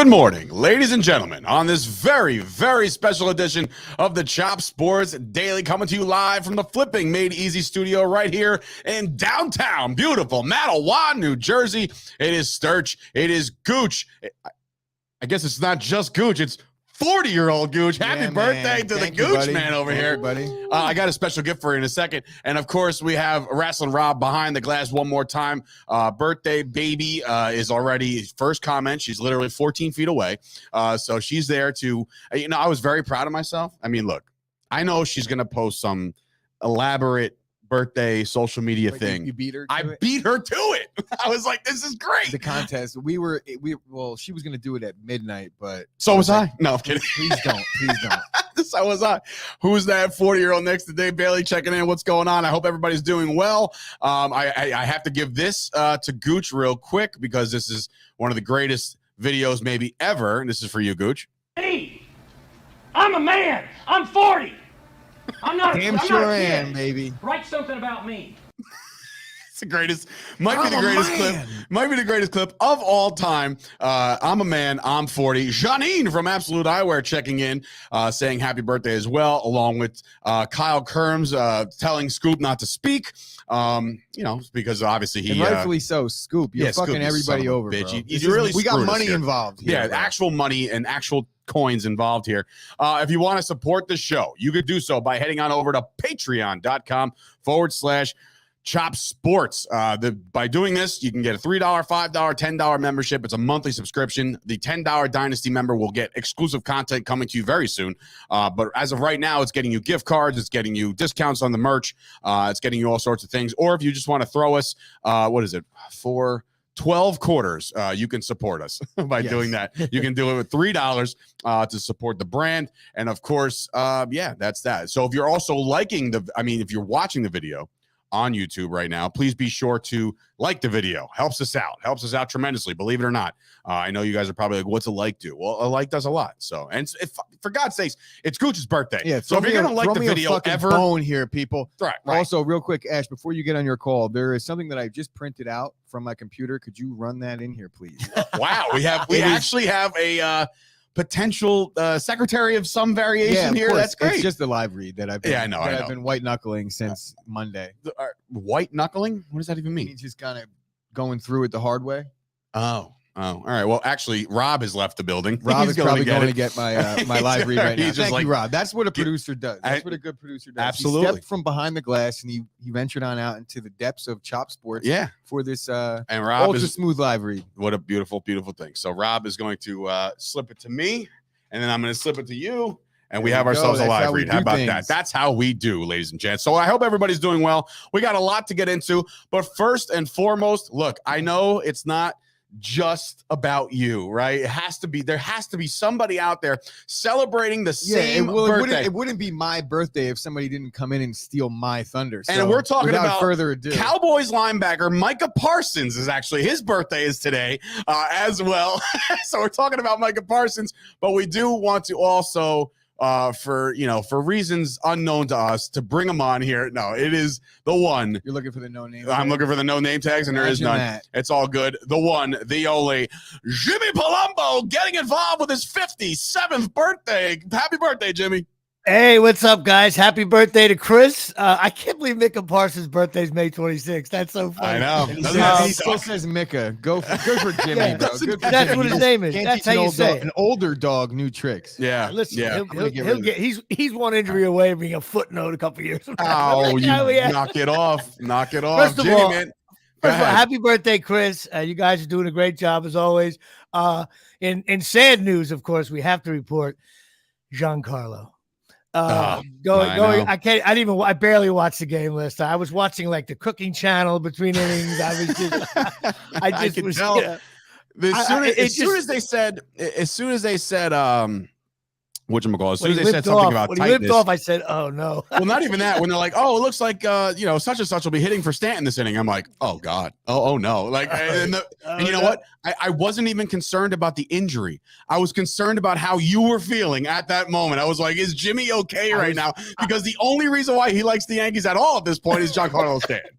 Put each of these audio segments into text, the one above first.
Good morning, ladies and gentlemen, on this very, very special edition of the Chop Sports Daily, coming to you live from the Flipping Made Easy studio right here in downtown, beautiful Mattawa, New Jersey. It is Sturch. It is Gooch. I guess it's not just Gooch. It's 40-year-old Gooch. Happy birthday to the Gooch man over here. Buddy. I got a special gift for you in a second. And, of course, we have Wrestling Rob behind the glass one more time. Birthday baby is already first comment. She's literally 14 feet away. So she's there to, I was very proud of myself. I mean, look, I know she's going to post some elaborate birthday social media thing. You beat her? I beat her to it. I was like, this is great. The contest. Well, she was going to do it at midnight, but. So was I. No, I'm kidding. Please don't. So was I. Who's that 40-year-old next to Dave Bailey checking in? What's going on? I hope everybody's doing well. I have to give this to Gooch real quick because this is one of the greatest videos maybe ever. And this is for you, Gooch. Hey, I'm a man. I'm 40. I'm not. Damn I'm sure not I a kid. am, baby. Write something about me. It's the greatest. Might be the greatest clip of all time. I'm a man. I'm 40. Janine from Absolute Eyewear checking in, saying happy birthday as well, along with Kyle Kerms telling Scoop not to speak. Because obviously he and rightfully so. Scoop, you're fucking Scoop, everybody over, bitch. bro. We got money involved. Here, actual money and actual coins involved here. If you want to support the show, you could do so by heading on over to patreon.com/Chop Sports. By doing this, you can get a $3, $5, $10 membership. It's a monthly subscription. The $10 Dynasty member will get exclusive content coming to you very soon. But as of right now, it's getting you gift cards. It's getting you discounts on the merch. It's getting you all sorts of things. Or if you just want to throw us, for 12 quarters, you can support us by doing that. You can do it with $3 to support the brand. And of course, that's that. So if you're also if you're watching the video on YouTube right now, please be sure to like the video. Helps us out tremendously, believe it or not. I know you guys are probably like, what's a like do? Well, a like does a lot. So, and if for God's sakes, it's Gooch's birthday. Yeah, so if you're gonna like the video bone here, people. Right. Also, real quick, Ash, before you get on your call, there is something that I just printed out from my computer. Could you run that in here, please? Wow, we actually have a potential secretary of some variation here. That's great. It's just a live read that I've been, I know. I've been white knuckling since Monday. White knuckling? What does that even mean? It means just kind of going through it the hard way. Oh, all right. Well, actually, Rob has left the building. Rob is probably going to get my my live read right now. Thank you, Rob. That's what a producer does. That's what a good producer does. Absolutely. He stepped from behind the glass and he ventured on out into the depths of Chop Sports. Yeah. For this and Rob ultra smooth live read. What a beautiful, beautiful thing. So Rob is going to slip it to me, and then I'm going to slip it to you. And we have ourselves a live read. How about that? That's how we do, ladies and gents. So I hope everybody's doing well. We got a lot to get into. But first and foremost, look, I know it's not just about you, right? There has to be somebody out there celebrating the same birthday. It wouldn't be my birthday if somebody didn't come in and steal my thunder. So and we're talking about further ado, Cowboys linebacker Micah Parsons is actually his birthday is today as well. So we're talking about Micah Parsons, but we do want to also for reasons unknown to us, to bring him on here. No, it is the one. You're looking for the no name. I'm looking for the no name tags, and there is none. That. It's all good. The one, the only, Jimmy Palumbo getting involved with his 57th birthday. Happy birthday, Jimmy. Hey, what's up, guys? Happy birthday to Chris. I can't believe Micah Parsons' birthday is May 26th. That's so funny. I know. He still says Micah. Good for Jimmy, bro. That's what his name is. That's how you say it. An older dog, new tricks. Yeah. Listen, yeah. he's one injury away from being a footnote a couple years from now. Oh, knock it off. Knock it off. First of all, man. First of all, happy birthday, Chris. You guys are doing a great job as always. In sad news, of course, we have to report Giancarlo. I barely watched the game last time. I was watching like the cooking channel between innings. I was just as soon as they said whatchamacallit, as soon as they said something about tightness. When he limped off, I said, oh, no. Well, not even that. When they're like, oh, it looks like, such and such will be hitting for Stanton this inning. I'm like, oh, God. Oh no. Like, and you know what? I wasn't even concerned about the injury. I was concerned about how you were feeling at that moment. I was like, is Jimmy okay right now? Because the only reason why he likes the Yankees at all at this point is Giancarlo Stanton.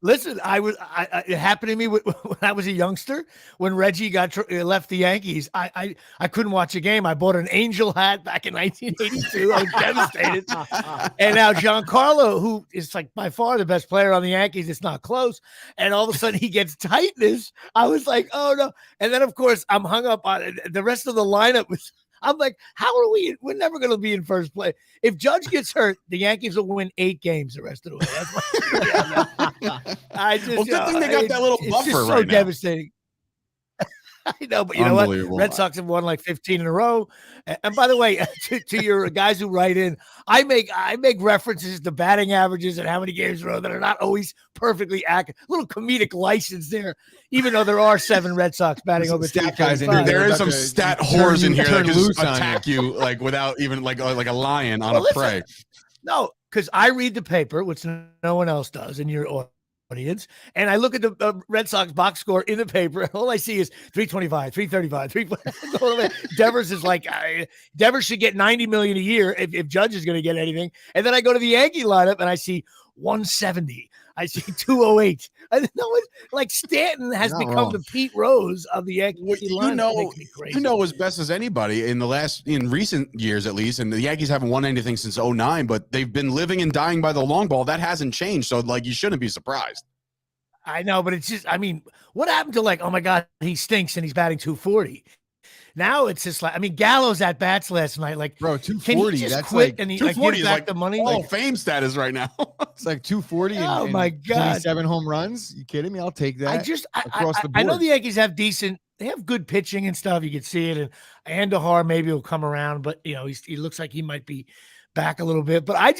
Listen, it happened to me when I was a youngster. When Reggie left the Yankees, I couldn't watch a game. I bought an Angel hat back in 1982. I was devastated. And now Giancarlo, who is like by far the best player on the Yankees, it's not close. And all of a sudden he gets tightness. I was like, oh no. And then of course I'm hung up on it. The rest of the lineup was. I'm like, how are we? We're never going to be in first place. If Judge gets hurt, the Yankees will win 8 games the rest of the way. I just, well, good thing they got that little buffer just so right now. Devastating. I know, but you know what? Red Sox have won like 15 in a row. And by the way, to your guys who write in, I make references to batting averages and how many games in a row that are not always perfectly accurate. A little comedic license there, even though there are 7 Red Sox batting over 335. There is some stat whores in here that can just attack you like without even like a lion on a prey. No, because I read the paper, which no one else does in your audience, and I look at the Red Sox box score in the paper, and all I see is 325, 335, Devers is like, Devers should get $90 million a year if Judge is going to get anything. And then I go to the Yankee lineup and I see 170. I see 208. I know it, like Stanton has become the Pete Rose of the Yankee lineup. You know as best as anybody in recent years at least, and the Yankees haven't won anything since 2009, but they've been living and dying by the long ball. That hasn't changed. So like you shouldn't be surprised. I know, but it's just, I mean, what happened to like, oh my God, he stinks and he's batting 240. Now it's just like, I mean, Gallo's at bats last night. Like, bro, 240. Can he just that's quit like and he 240 gives is back like the money. Hall of Fame status right now. It's like 240. Oh my God, 27 home runs. You kidding me? I'll take that. Across the board. I know the Yankees have they have good pitching and stuff. You can see it, and Andahar maybe will come around, but you know he looks like he might be back a little bit. But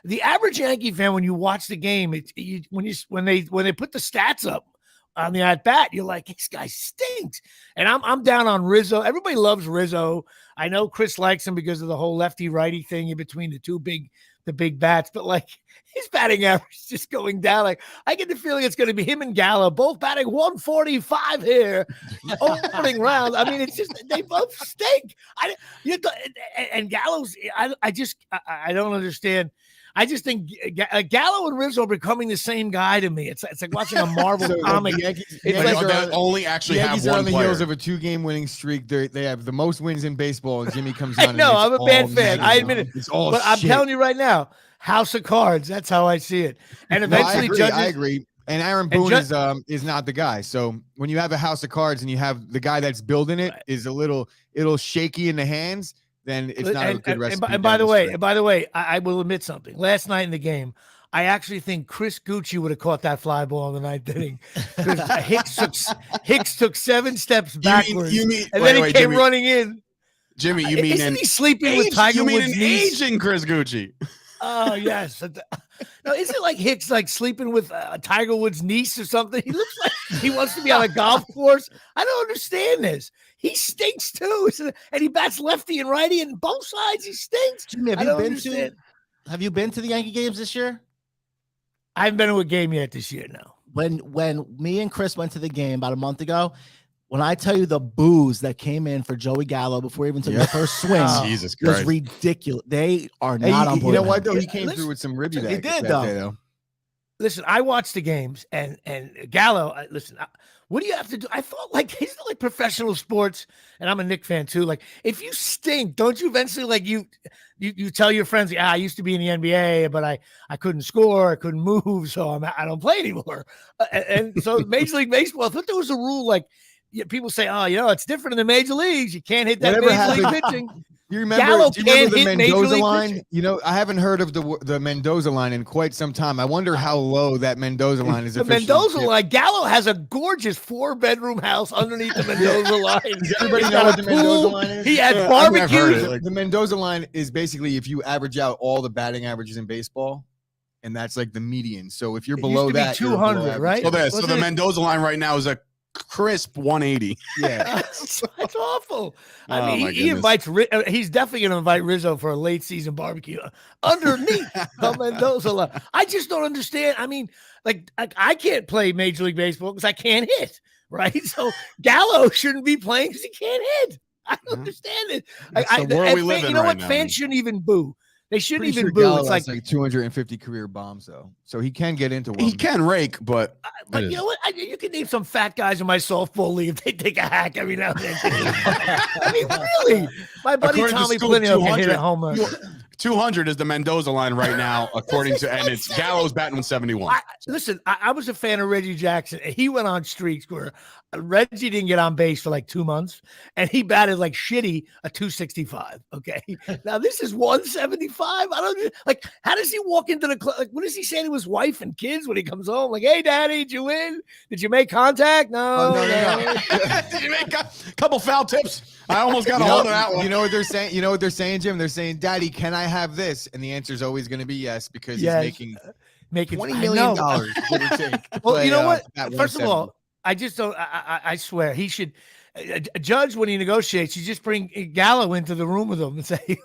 the average Yankee fan, when you watch the game, when they put the stats up on the at bat, you're like, this guy stinks. And I'm down on Rizzo. Everybody loves Rizzo. I know Chris likes him because of the whole lefty righty thing in between the big bats, but like his batting average is just going down. Like I get the feeling it's going to be him and Gallo both batting 145 here opening round. I mean, it's just they both stink. And Gallo's. I don't understand. I just think Gallo and Rizzo are becoming the same guy to me. It's like watching a Marvel comic. They only actually have one on the player. heels of a 2-game winning streak. They have the most wins in baseball, and Jimmy comes on. No, I'm a bad fan. I admit it. It's all but shit. I'm telling you right now, House of Cards. That's how I see it. And eventually, I agree. And Aaron Boone is not the guy. So when you have a House of Cards and you have the guy that's building it is a little shaky in the hands, then it's not a good recipe. And by the way, I will admit something. Last night in the game, I actually think Chris Gooch would have caught that fly ball in the 9th inning. Hicks took 7 steps backwards, and then he came running in. Jimmy, you mean isn't he sleeping with Tiger Woods' niece? Aging Chris Gucci. Oh yes. No, is it like Hicks like sleeping with Tiger Woods' niece or something? He looks like he wants to be on a golf course. I don't understand this. He stinks too, and he bats lefty and righty, and both sides he stinks. Jimmy, have you been to the Yankee games this year? I haven't been to a game yet this year. No. When me and Chris went to the game about a month ago, when I tell you the boos that came in for Joey Gallo before he even took the first swing, Jesus Christ, was ridiculous. They are not on board. You know what though? He came through with some ribby. He did though. Listen, I watched the games, and Gallo. What do you have to do? I thought like it's like professional sports, and I'm a Knicks fan too. Like if you stink, don't you eventually like you tell your friends, I used to be in the NBA, but I couldn't score, I couldn't move, so I don't play anymore. And so Major League Baseball, I thought there was a rule like people say, it's different in the major leagues. You can't hit that major league pitching. You remember the Mendoza line? I haven't heard of the Mendoza line in quite some time. I wonder how low that Mendoza line is. The Mendoza line. Gallo has a gorgeous 4-bedroom house underneath the Mendoza line. Does everybody know what the Mendoza line is? He has barbecues. The Mendoza line is basically if you average out all the batting averages in baseball, and that's like the median. So if you're below that, 200, right? So the Mendoza line right now is a crisp 180. Yeah, it's awful. I mean, he invites. He's definitely going to invite Rizzo for a late season barbecue underneath the Mendoza line. I just don't understand. I mean, like I can't play Major League Baseball because I can't hit. Right, so Gallo shouldn't be playing because he can't hit. I don't understand it. That's the world we live in. You know right what? now, Fans shouldn't even boo. They shouldn't Pretty even sure boo. Gallo It's has like 250 career bombs though, so he can get into one. He can rake, but you know what? You can name some fat guys in my softball league if they take a hack every now and then. I mean, really, my buddy According to Tommy Scoop, Plinio can hit a home run. 200 is the Mendoza line right now, according to, and it's Gallo's batting 171. Listen, I was a fan of Reggie Jackson. He went on streaks where Reggie didn't get on base for like 2 months, and he batted like shitty a 265. Okay, now this is 175. I don't like. How does he walk into the club? Like, what does he say to his wife and kids when he comes home? Like, hey, Daddy, did you win? Did you make contact? No. Did you make a couple foul tips? I almost got a hold of that one. You know what they're saying? You know what they're saying, Jim? They're saying, "Daddy, can I have this?" And the answer is always going to be yes, because he's making $20 million. Give or take, well, you know what? First of all, I just don't. I swear he should. A judge, when he negotiates, you just bring Gallo into the room with him and say,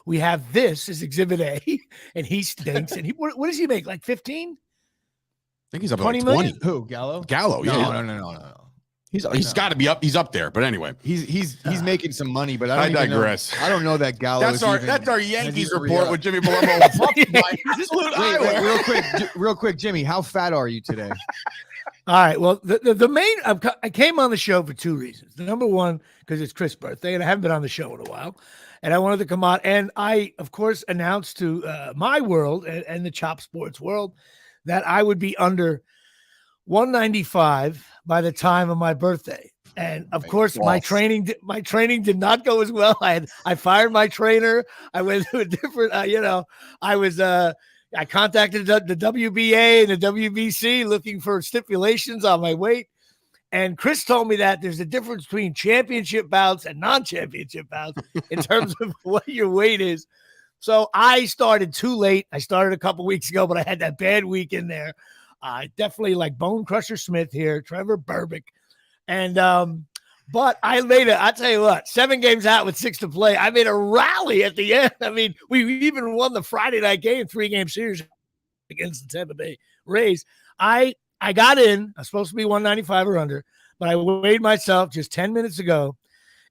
"We have this as Exhibit A," and he stinks. And what does he make? Like 15? I think he's up 20 at million? 20. Who? Gallo? Gallo, yeah. No. He's got to be up. He's up there. But anyway, he's making some money, but I digress. I don't know that Gallo. That's our Yankees report with Jimmy Palumbo. Real quick, Jimmy, how fat are you today? All right. Well, the main I came on the show for two reasons. Number one, because it's Chris' birthday, and I haven't been on the show in a while, and I wanted to come on. And I, of course, announced to my world and the Chop Sports world that I would be under 195 by the time of my birthday. And of course, my training did not go as well. I fired my trainer. I went to a different, I contacted the WBA and the WBC looking for stipulations on my weight. And Chris told me that there's a difference between championship bouts and non-championship bouts in terms of what your weight is. So I started too late. I started a couple weeks ago, but I had that bad week in there. Definitely like Bone Crusher Smith here, Trevor Burbick. And, but I'll tell you what, 7 games out with 6 to play. I made a rally at the end. I mean, we even won the Friday night game, 3-game series against the Tampa Bay Rays. I got in. I was supposed to be 195 or under, but I weighed myself just 10 minutes ago,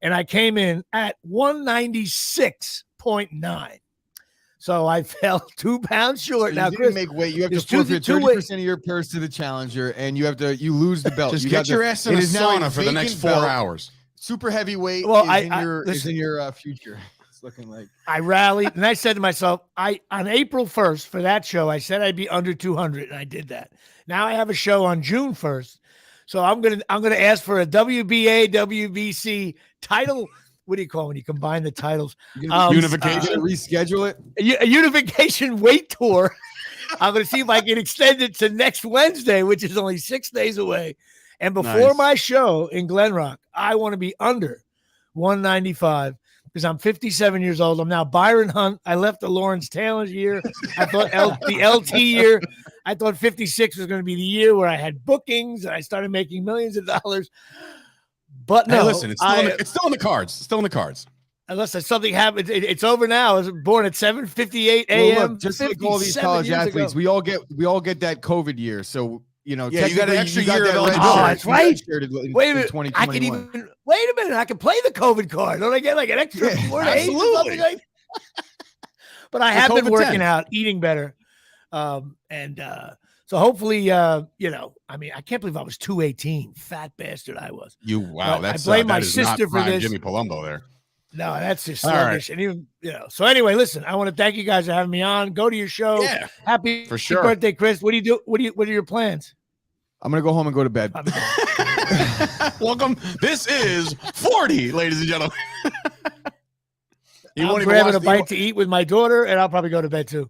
and I came in at 196.9. So I fell 2 pounds short. So now, you Chris, make weight. You have to forfeit 30% of your purse to the challenger, and you lose the belt. Just get your ass in a sauna for the next 4 hours. Super heavyweight is in your future. It's looking like. I rallied, and I said to myself, on April 1st for that show, I said I'd be under 200, and I did that. Now I have a show on June 1st, so I'm gonna ask for a WBA, WBC title. What do you call it when you combine the titles? Unification. Reschedule it. A unification weight tour. I'm going to see if I can extend it to next Wednesday, which is only 6 days away. And before my show in Glen Rock, I want to be under 195 because I'm 57 years old. I'm now Byron Hunt. I left the Lawrence Taylor year. I thought the LT year. I thought 56 was going to be the year where I had bookings and I started making millions of dollars. But no, hey, listen, it's still in the cards. It's still in the cards. Unless something happens, it's over now. I was born at 7:58 a.m. Well, look, just like all these college athletes, we all get that COVID year. So you know, you got an extra year of eligibility. Oh, that's right. Wait a minute, I can even wait a minute. I can play the COVID card. Don't I get like an extra 4 days or something like that? But I have been working out, eating better, so hopefully, I mean, I can't believe I was 218. Fat bastard I was. That's I blame my sister for this. Jimmy Palumbo there. No, that's just sluggish. Right. And even, so anyway, listen, I want to thank you guys for having me on. Go to your show. Yeah. Happy birthday, Chris. What do you do? What are your plans? I'm going to go home and go to bed. Welcome. This is 40, ladies and gentlemen. I'm grabbing a bite to eat with my daughter, and I'll probably go to bed too.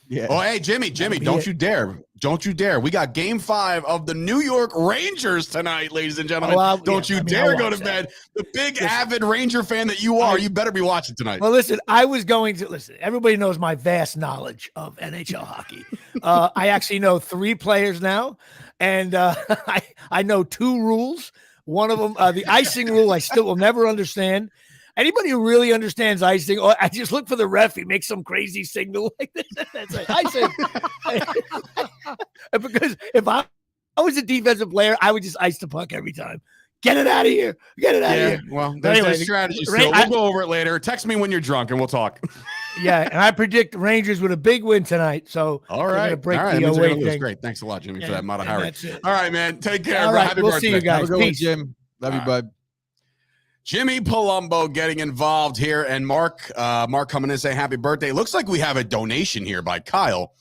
Yeah. Oh, hey, Jimmy, don't you dare. Don't you dare. We got game 5 of the New York Rangers tonight, ladies and gentlemen. Don't you dare go to bed. The big avid Ranger fan that you are, you better be watching tonight. Well, listen, everybody knows my vast knowledge of NHL hockey. I actually know 3 players now, and I know 2 rules. One of them, the icing rule, I still will never understand. Anybody who really understands icing, I just look for the ref. He makes some crazy signal like this. That's like icing. Because if I was a defensive player, I would just ice the puck every time. Get it out of here. Get it out of here. Well, there's strategy still. We'll go over it later. Text me when you're drunk and we'll talk. Yeah, and I predict the Rangers with a big win tonight. So all right, break all right. The away thing. Great. Thanks a lot, Jimmy, for that Mata Harry. All right, man. Take care. All right, Happy we'll birthday. see you guys. Have a good one, Jim. Love you, bud. Jimmy Palumbo getting involved here, and Mark coming in and saying happy birthday. Looks like we have a donation here by Kyle,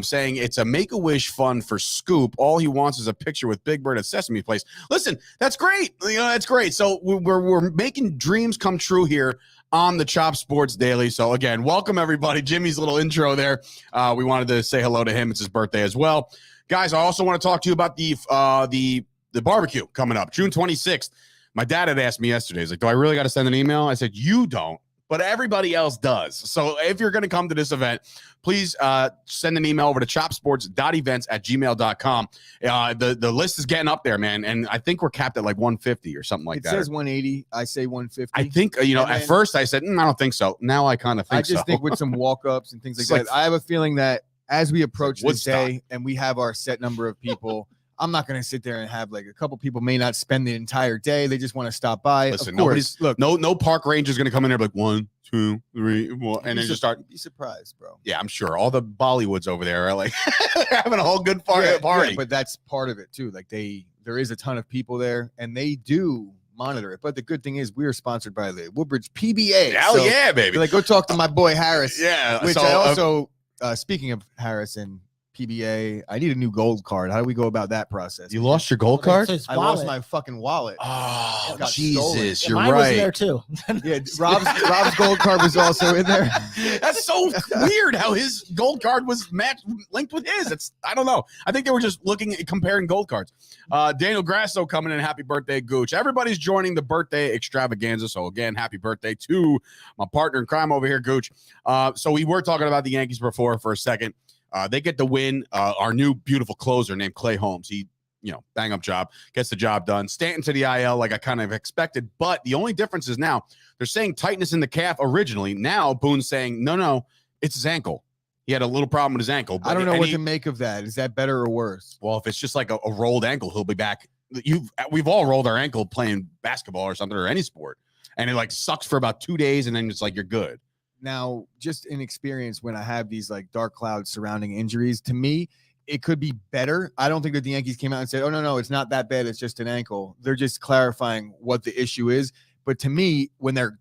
saying it's a Make-A-Wish fund for Scoop. All he wants is a picture with Big Bird at Sesame Place. Listen, that's great. That's great. So we're making dreams come true here on the Chop Sports Daily. So again, welcome everybody. Jimmy's little intro there. We wanted to say hello to him. It's his birthday as well, guys. I also want to talk to you about the barbecue coming up June 26th. My dad had asked me yesterday, he's like, do I really got to send an email? I said, you don't, but everybody else does. So if you're going to come to this event, please send an email over to chopsports.events@gmail.com. The list is getting up there, man. And I think we're capped at like 150 or something like that. It says 180. I say 150. I think, at first I said, I don't think so. Now I kind of think so. I just think with some walk-ups and things like that, I have a feeling that as we approach this day and we have our set number of people, I'm not going to sit there and have like a couple people may not spend the entire day. They just want to stop by. Listen, no park ranger is going to come in there like 1, 2, 3, 4, and then just start. You'd be surprised, bro. Yeah, I'm sure all the Bollywoods over there are like having a whole good party. Yeah, but that's part of it too. Like there is a ton of people there, and they do monitor it. But the good thing is we are sponsored by the Woodbridge PBA. Hell yeah, baby! Like go talk to my boy Harris. Yeah, which I also speaking of Harris and PBA, I need a new gold card. How do we go about that process? You lost your gold card? I lost my fucking wallet. Oh, Jesus, you're mine right. was there too. Yeah, Rob's gold card was also in there. That's so weird how his gold card was linked with his. I don't know. I think they were just comparing gold cards. Daniel Grasso coming in. Happy birthday, Gooch. Everybody's joining the birthday extravaganza. So again, happy birthday to my partner in crime over here, Gooch. So we were talking about the Yankees before for a second. They get the win. Our new beautiful closer named Clay Holmes. He, bang up job, gets the job done. Stanton to the IL like I kind of expected. But the only difference is now they're saying tightness in the calf originally. Now Boone's saying, no, it's his ankle. He had a little problem with his ankle. I don't know what to make of that. Is that better or worse? Well, if it's just like a rolled ankle, he'll be back. We've all rolled our ankle playing basketball or something or any sport. And it like sucks for about 2 days and then it's like you're good. Now, just in experience, when I have these like dark clouds surrounding injuries, to me, it could be better. I don't think that the Yankees came out and said, oh, no, it's not that bad. It's just an ankle. They're just clarifying what the issue is. But to me, when they're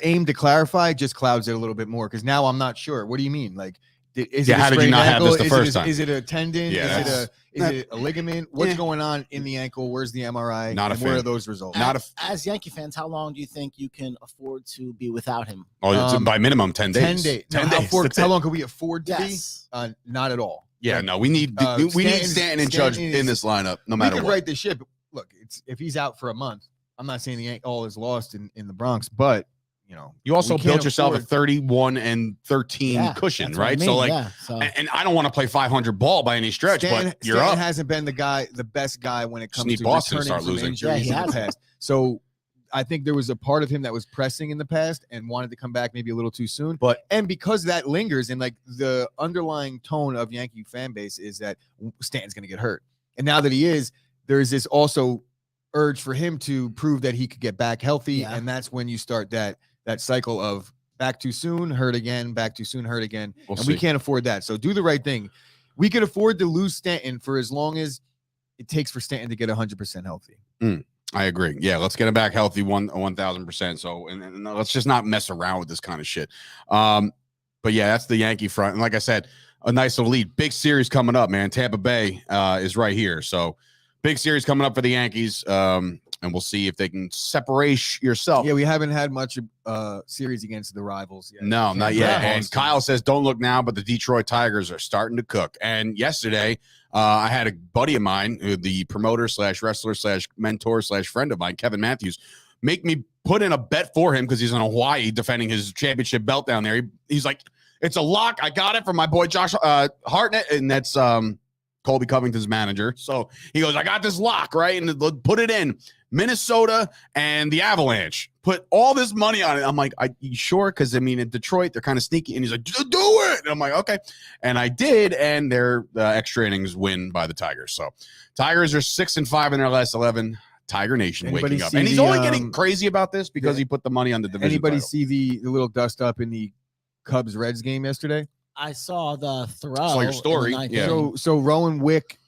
aimed to clarify, just clouds it a little bit more. Because now I'm not sure. What do you mean? Like, is it how did you not have this the first time? Is it a tendon? Yeah. Is it a ligament? What's going on in the ankle? Where's the MRI? Where are those results? As Yankee fans, how long do you think you can afford to be without him? Oh, by minimum 10 days. 10 days. 10 days. How long can we afford to be? Not at all. Yeah, no, we need Stanton and Judge in this lineup, no matter what. We could right the ship. Look, if he's out for a month, I'm not saying all is lost in the Bronx, but you also built yourself a 31-13 cushion, right? So and I don't want to play 500 ball by any stretch, but you're up. Hasn't been the best guy when it comes to Boston returning start from losing injuries in the past. So I think there was a part of him that was pressing in the past and wanted to come back maybe a little too soon. And because that lingers and like the underlying tone of Yankee fan base is that Stanton's going to get hurt. And now that he is, there's this also urge for him to prove that he could get back healthy. Yeah. And that's when you start that cycle of back too soon, hurt again, back too soon, hurt again. We can't afford that. So do the right thing. We could afford to lose Stanton for as long as it takes for Stanton to get 100% healthy. I agree. Yeah, let's get him back healthy 1,000%. So, and let's just not mess around with this kind of shit. But yeah, that's the Yankee front. And like I said, a nice little lead. Big series coming up, man. Tampa Bay is right here. So big series coming up for the Yankees. And we'll see if they can separate yourself. Yeah, we haven't had much series against the rivals yet. No, not yet. And Kyle says, don't look now, but the Detroit Tigers are starting to cook. And yesterday, I had a buddy of mine, the promoter / wrestler / mentor / friend of mine, Kevin Matthews, make me put in a bet for him because he's in Hawaii defending his championship belt down there. He's like, it's a lock. I got it from my boy Josh Hartnett, and that's Colby Covington's manager. So he goes, I got this lock, right? And put it in. Minnesota and the Avalanche. Put all this money on it. I'm like, you sure? Because, I mean, in Detroit, they're kind of sneaky. And he's like, do it. And I'm like, okay. And I did, and their extra innings win by the Tigers. So Tigers are 6-5 in their last 11. Tiger Nation Anybody waking up. see And he's the, only getting crazy about this because he put the money on the division Anybody title. see the little dust up in the Cubs-Reds game yesterday? I saw the throw. Saw your story. in the ninth Yeah. inning. So Rowan Wick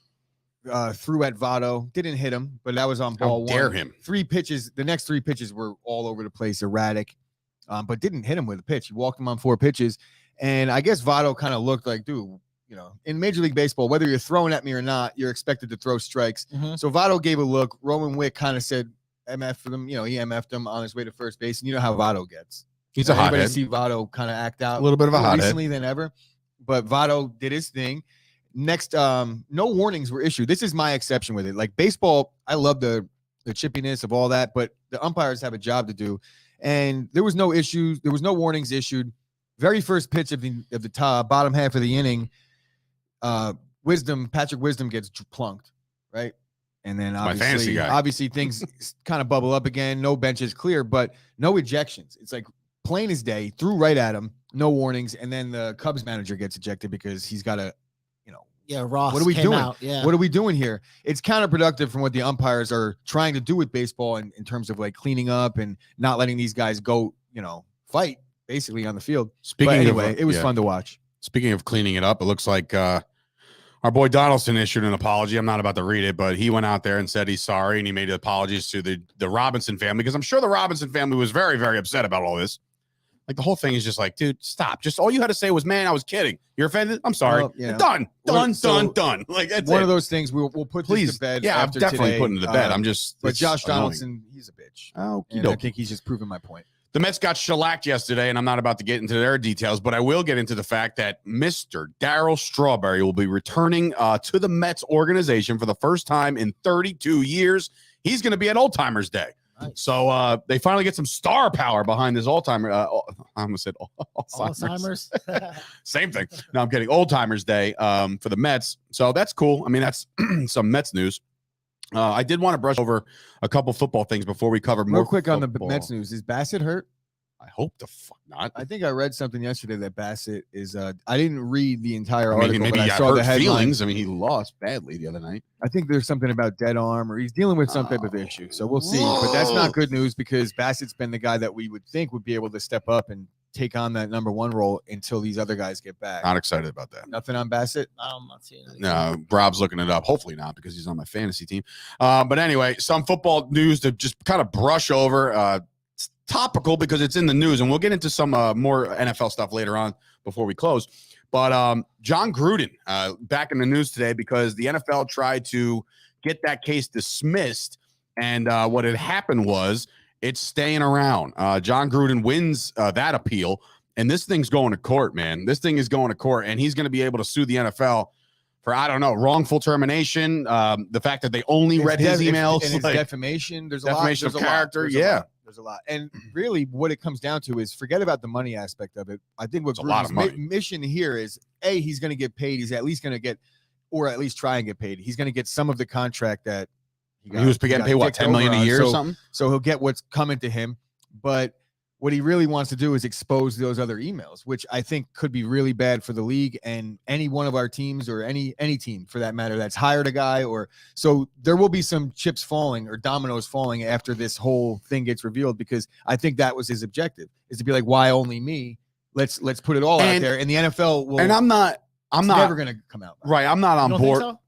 threw at Votto, didn't hit him, but that was on ball How dare one. him. 3 pitches. The next 3 pitches were all over the place, erratic, but didn't hit him with a pitch. He walked him on 4 pitches, and I guess Votto kind of looked like, dude, you know, in Major League Baseball, whether you're throwing at me or not, you're expected to throw strikes. Mhm. So Votto gave a look. Rowan Wick kind of said MF for them. You know, he MF'd him on his way to first base, and you know how Votto gets. He's a Everybody hothead. see Votto kind of act out A little bit of a more hothead. recently than ever, but Votto did his thing. Next, no warnings were issued. This is my exception with it. Like baseball, I love the chippiness of all that, but the umpires have a job to do, and there was no issues. There was no warnings issued. Very first pitch of the top, bottom half of the inning, Patrick Wisdom gets plunked, right? And then My fantasy guy. obviously things kind of bubble up again. No benches clear, but no ejections. It's like plain as day. Threw right at him. No warnings, and then the Cubs manager gets ejected because he's got to, you know, Yeah, Ross. What are we came doing? Out. Yeah. what are we doing here? It's counterproductive from what the umpires are trying to do with baseball in terms of like cleaning up and not letting these guys go, you know, fight basically on the field. Speaking But anyway, of, it was yeah. fun to watch. Speaking of cleaning it up, it looks like our boy Donaldson issued an apology. I'm not about to read it, but he went out there and said he's sorry, and he made apologies to the Robinson family, because I'm sure the Robinson family was very, very upset about all this. Like the whole thing is just like, dude, stop. Just all you had to say was, man, I was kidding. You're offended? I'm sorry. Well, yeah. Done. So, Done. Like that's One it. of those things we'll put Please. this to bed. Yeah, I'm after definitely today. putting it to bed. I'm just. But it's Josh annoying. Donaldson, he's a bitch. Oh, And I think he's just proving my point. The Mets got shellacked yesterday, and I'm not about to get into their details, but I will get into the fact that Mr. Darryl Strawberry will be returning to the Mets organization for the first time in 32 years. He's going to be at Old Timers Day. Nice. So they finally get some star power behind this Old Timer. I almost said Alzheimer's. Alzheimer's. Same thing. No, I'm kidding. Old Timers Day for the Mets. So that's cool. I mean, that's some Mets news. I did want to brush over a couple football things before we cover more. Real quick on the football. Mets news. Is Bassett hurt? I hope the fuck not. I think I read something yesterday that Bassett is. I didn't read the entire I mean, article, maybe but he I got saw the hurt headline. feelings. I mean, he lost badly the other night. I think there's something about dead arm, or he's dealing with some type of issue. So we'll see. But that's not good news because Bassett's been the guy that we would think would be able to step up and take on that number 1 role until these other guys get back. Not excited about that. Nothing on Bassett. I'm not seeing it. No, Rob's looking it up. Hopefully not, because he's on my fantasy team. But anyway, some football news to just kind of brush over. It's topical because it's in the news, and we'll get into some more NFL stuff later on before we close. But Jon Gruden back in the news today because the NFL tried to get that case dismissed, and what had happened was it's staying around. Jon Gruden wins that appeal, and this thing's going to court, man. This thing is going to court, and he's going to be able to sue the NFL for, I don't know, wrongful termination, the fact that they only read his emails. And it's like, defamation. There's defamation a lot. of character, yeah. There's a lot. And really what it comes down to is forget about the money aspect of it. I think what It's a lot of Gruden's money. mission here is, A, he's going to get paid. He's at least going to get, or at least try and get paid. He's going to get some of the contract that he was getting paid, what, kicked $10 million over a on. year or something? So he'll get what's coming to him. But what he really wants to do is expose those other emails, which I think could be really bad for the league and any one of our teams, or any team for that matter that's hired a guy. Or so there will be some chips falling or dominoes falling after this whole thing gets revealed, because I think that was his objective, is to be like, why only me? Let's put it all out there, and the NFL will. And I'm not never going to come out right. I'm not on You don't think board. so?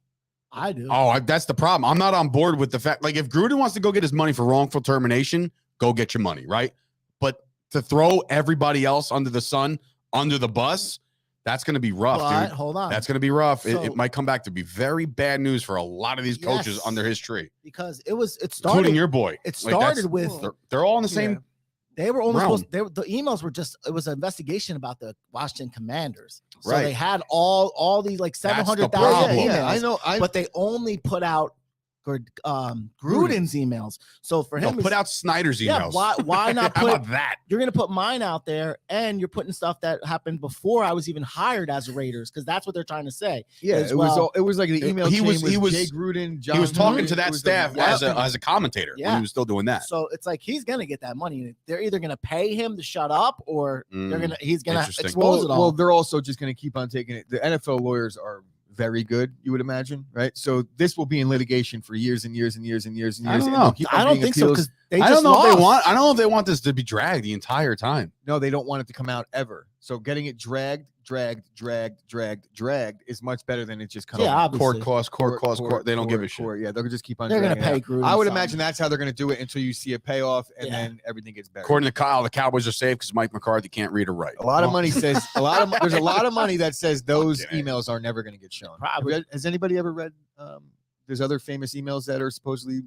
I do. Oh, that's the problem. I'm not on board with the fact, like, if Gruden wants to go get his money for wrongful termination, go get your money, right? But to throw everybody else under the sun, under the bus, that's going to be rough, But, dude. hold on. That's going to be rough. So- it might come back to be very bad news for a lot of these coaches Yes. under his tree, because it started. including your boy. It Like, that's- started with they're all in the same. they were only realm. supposed. The emails were just. It was an investigation about the Washington Commanders. So Right. they had all these like That's the 700,000 problem. emails. Yeah, I know. But they only put out Gruden's emails. So for No, him, put it's- out Snyder's Yeah, emails. why not How put? about that? You're gonna put mine out there, and you're putting stuff that happened before I was even hired as a Raiders, because that's what they're trying to say. Yeah, as it was. well. It was like the email. He chain was- with he was- Jay Gruden. John He was talking Gruden. to It that was staff the- as a commentator when Yeah. he was still doing that. So it's like he's gonna get that money. They're either gonna pay him to shut up, or he's gonna Interesting. expose it all. Well, they're also just going to keep on taking it. The NFL lawyers are very good, you would imagine, right? So this will be in litigation for years and years and years and years and years. I don't know. I don't think so because they just I don't know lost. if they want. I don't know if they want this to be dragged the entire time. No, they don't want it to come out ever. So getting it dragged is much better than it just coming Yeah, out. obviously. Court cost. They don't give a shit. Yeah, they'll just keep on. They're gonna dragging it pay out. Gruden I would something. imagine that's how they're going to do it until you see a payoff, and then everything gets better. According to Kyle, the Cowboys are safe because Mike McCarthy can't read or write. A lot of money says there's a lot of money that says those Okay. emails are never going to get shown. Probably. Has anybody ever read? There's other famous emails that are supposedly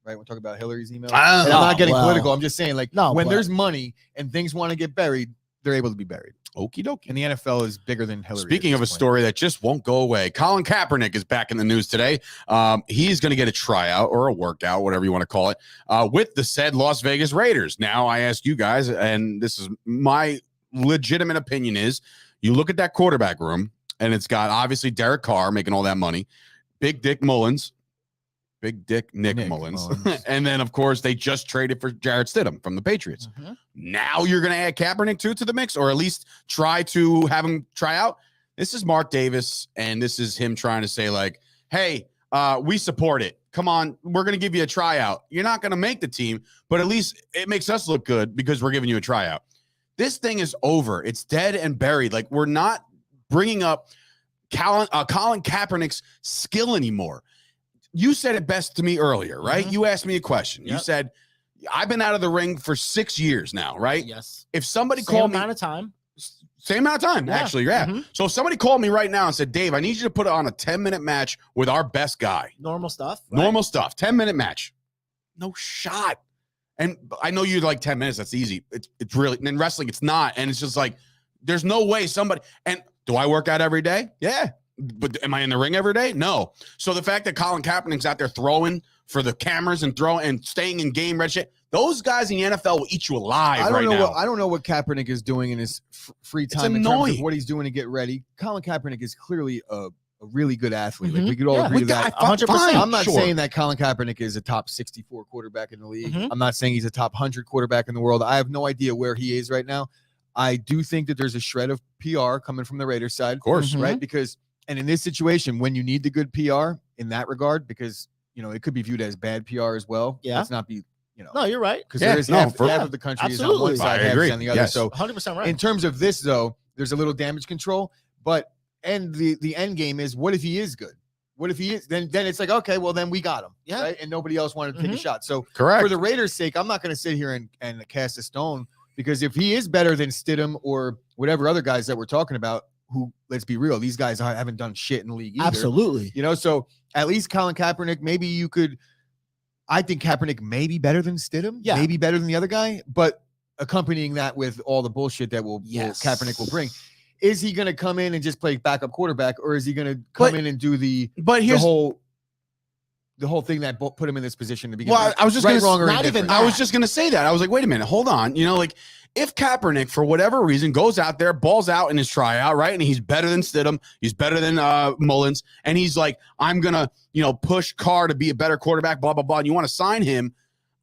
right? We're talking about Hillary's email. I don't And I'm know. not getting Well, political. I'm just saying, like, no, when but- there's money and things want to get buried, they're able to be buried. Okie dokie. And the NFL is bigger than Hillary. Speaking of a story that just won't go away, Colin Kaepernick is back in the news today. He's going to get a tryout or a workout, whatever you want to call it, with the said Las Vegas Raiders. Now, I ask you guys, and this is my legitimate opinion, is you look at that quarterback room, and it's got obviously Derek Carr making all that money, Big Dick Nick Mullins. And then, of course, they just traded for Jarrett Stidham from the Patriots. Mhm. Now you're going to add Kaepernick to the mix, or at least try to have him try out. This is Mark Davis, and this is him trying to say, like, hey, we support it. Come on, we're going to give you a tryout. You're not going to make the team, but at least it makes us look good because we're giving you a tryout. This thing is over. It's dead and buried. Like, we're not bringing up Colin Kaepernick's skill anymore. You said it best to me earlier, right? Mhm. You asked me a question. Yep. You said, I've been out of the ring for 6 years now, right? Yes. If somebody Same called me, amount of time. same amount of time, Yeah. actually, yeah. Mhm. So if somebody called me right now and said, Dave, I need you to put on a 10-minute match with our best guy. Normal stuff. Right? Normal stuff, 10-minute match. No shot. And I know you're like 10 minutes. That's easy. It's really, in wrestling, it's not. And it's just like, there's no way somebody, and do I work out every day? Yeah. But am I in the ring every day? No. So the fact that Colin Kaepernick's out there throwing for the cameras and throwing and staying in game red shit, those guys in the NFL will eat you alive I right now. don't know what Kaepernick is doing in his free time in terms annoying. of what he's doing to get ready. Colin Kaepernick is clearly a really good athlete. Like, Mhm. we could all Yeah, agree to that. 100%. I'm not Sure. saying that Colin Kaepernick is a top 64 quarterback in the league. Mhm. I'm not saying he's a top 100 quarterback in the world. I have no idea where he is right now. I do think that there's a shred of PR coming from the Raiders side. Of course. right? Because, and in this situation, when you need the good PR in that regard, because, it could be viewed as bad PR as well. Yeah. Let's not be, No, you're right. because Yeah, there is no, half for- of the country is on Absolutely. one side, I half agree. is on the other. Yes. So 100% right. in terms of this, though, there's a little damage control, but the end game is, what if he is good? What if he is? Then it's like, okay, well, then we got him. Yeah. Right? And nobody else wanted to take a shot. So Correct. for the Raiders' sake, I'm not going to sit here and cast a stone, because if he is better than Stidham or whatever other guys that we're talking about, who, let's be real, these guys haven't done shit in the league either. Absolutely. So at least Colin Kaepernick, maybe you could. I think Kaepernick may be better than Stidham, Yeah. maybe better than the other guy, but accompanying that with all the bullshit that Yes. Kaepernick will bring. Is he going to come in and just play backup quarterback, or is he going to come in and do the But whole thing that put him in this position to begin well, with? I was just Right, going to wrong, or not indifferent? even I was just going to say that. I was like, wait a minute, hold on. Like, if Kaepernick, for whatever reason, goes out there, balls out in his tryout, right? And he's better than Stidham, he's better than Mullins, and he's like, I'm going to, push Carr to be a better quarterback, blah, blah, blah, and you want to sign him,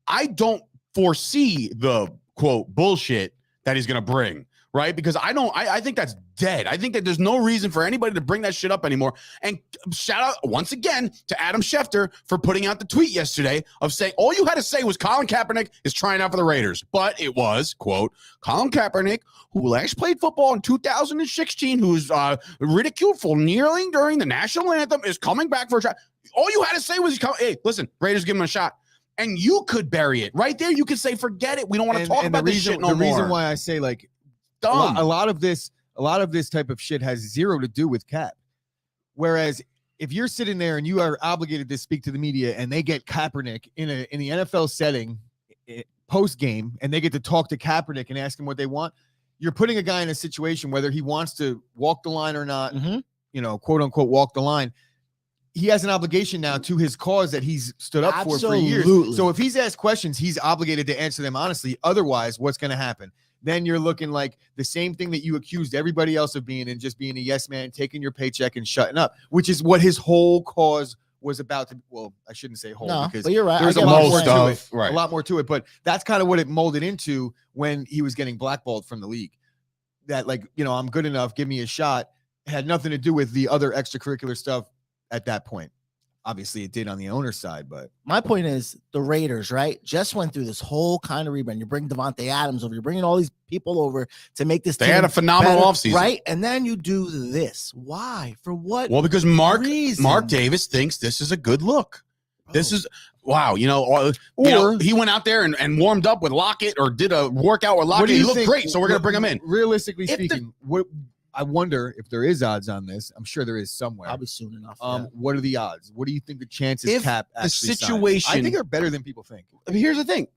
I don't foresee the, quote, bullshit that he's going to bring, right? Because I think that's dead. I think that there's no reason for anybody to bring that shit up anymore. And shout out once again to Adam Schefter for putting out the tweet yesterday of saying all you had to say was Colin Kaepernick is trying out for the Raiders. But it was, quote, Colin Kaepernick, who last played football in 2016, who's ridiculed for kneeling during the national anthem, is coming back for a try. All you had to say was, hey, listen, Raiders, give him a shot. And you could bury it right there. You could say, forget it. We don't want to talk about this shit no more. The reason why I say, like, Dumb. a lot of this type of shit has zero to do with Cap. Whereas if you're sitting there and you are obligated to speak to the media, and they get Kaepernick in the NFL setting post game, and they get to talk to Kaepernick and ask him what they want, you're putting a guy in a situation, whether he wants to walk the line or not, quote unquote, walk the line. He has an obligation now to his cause that he's stood up for years. Absolutely. So if he's asked questions, he's obligated to answer them honestly. Otherwise, what's going to happen? Then you're looking like the same thing that you accused everybody else of being, and just being a yes man, taking your paycheck and shutting up, which is what his whole cause was about to. Well, I shouldn't say whole, No, because but you're right. there's I a get lot what more you're to saying. it. A lot more to it, but that's kind of what it molded into when he was getting blackballed from the league. That, like, I'm good enough, give me a shot. had nothing to do with the other extracurricular stuff at that point. Obviously, it did on the owner's side, but my point is the Raiders, right, just went through this whole kind of rebrand. You bring Devontae Adams over, you're bringing all these people over to make this. They had a phenomenal offseason, right? And then you do this. Why? For what? Well, because Mark Davis thinks this is a good look. This is wow. You know, he went out there and warmed up with Lockett or did a workout with Lockett. He looked great, so we're gonna bring him in. Realistically speaking, I wonder if there is odds on this. I'm sure there is somewhere. Probably soon enough. What are the odds? What do you think the chances if Cap the situation? Signs? I think are better than people think. Here's the thing: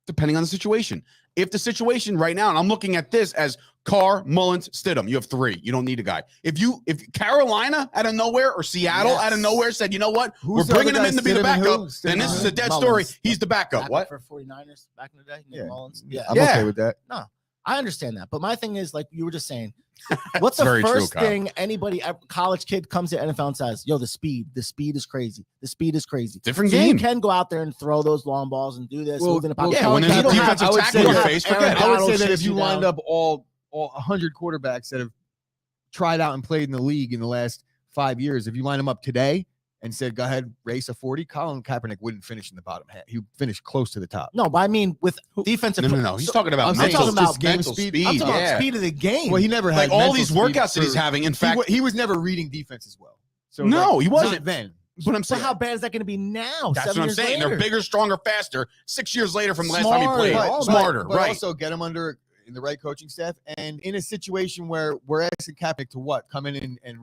depending on the situation, if the situation right now, and I'm looking at this as Carr, Mullins, Stidham, you have 3. You don't need a guy. If Carolina out of nowhere or Seattle out of nowhere said, you know what, we're bringing him in to be the backup, then this is a dead story. He's the backup. What for 49ers back in the day? Yeah, Mullins. I'm okay with that. No. I understand that, but my thing is, like you were just saying, what's the first thing anybody, college kid comes to NFL and says, yo, the speed is crazy. The speed is crazy. Different game. You can go out there and throw those long balls and do this. When there's a defensive tackle in your face, I would say that if you lined up all 100 quarterbacks that have tried out and played in the league in the last 5 years, if you line them up today and said, go ahead, race a 40, Colin Kaepernick wouldn't finish in the bottom half. He would finish close to the top. No, but I mean, with defensive. No. He's talking about mental game speed. I'm talking about speed of the game. Well, he never had all these workouts that he's having. In fact, he was never reading defense as well. So no, he wasn't then. But I'm saying, how bad is that going to be now? That's what I'm saying. They're bigger, stronger, faster. 6 years later from the last time he played. Smarter, right? Also get him under in the right coaching staff, and in a situation where we're asking Kaepernick to come in and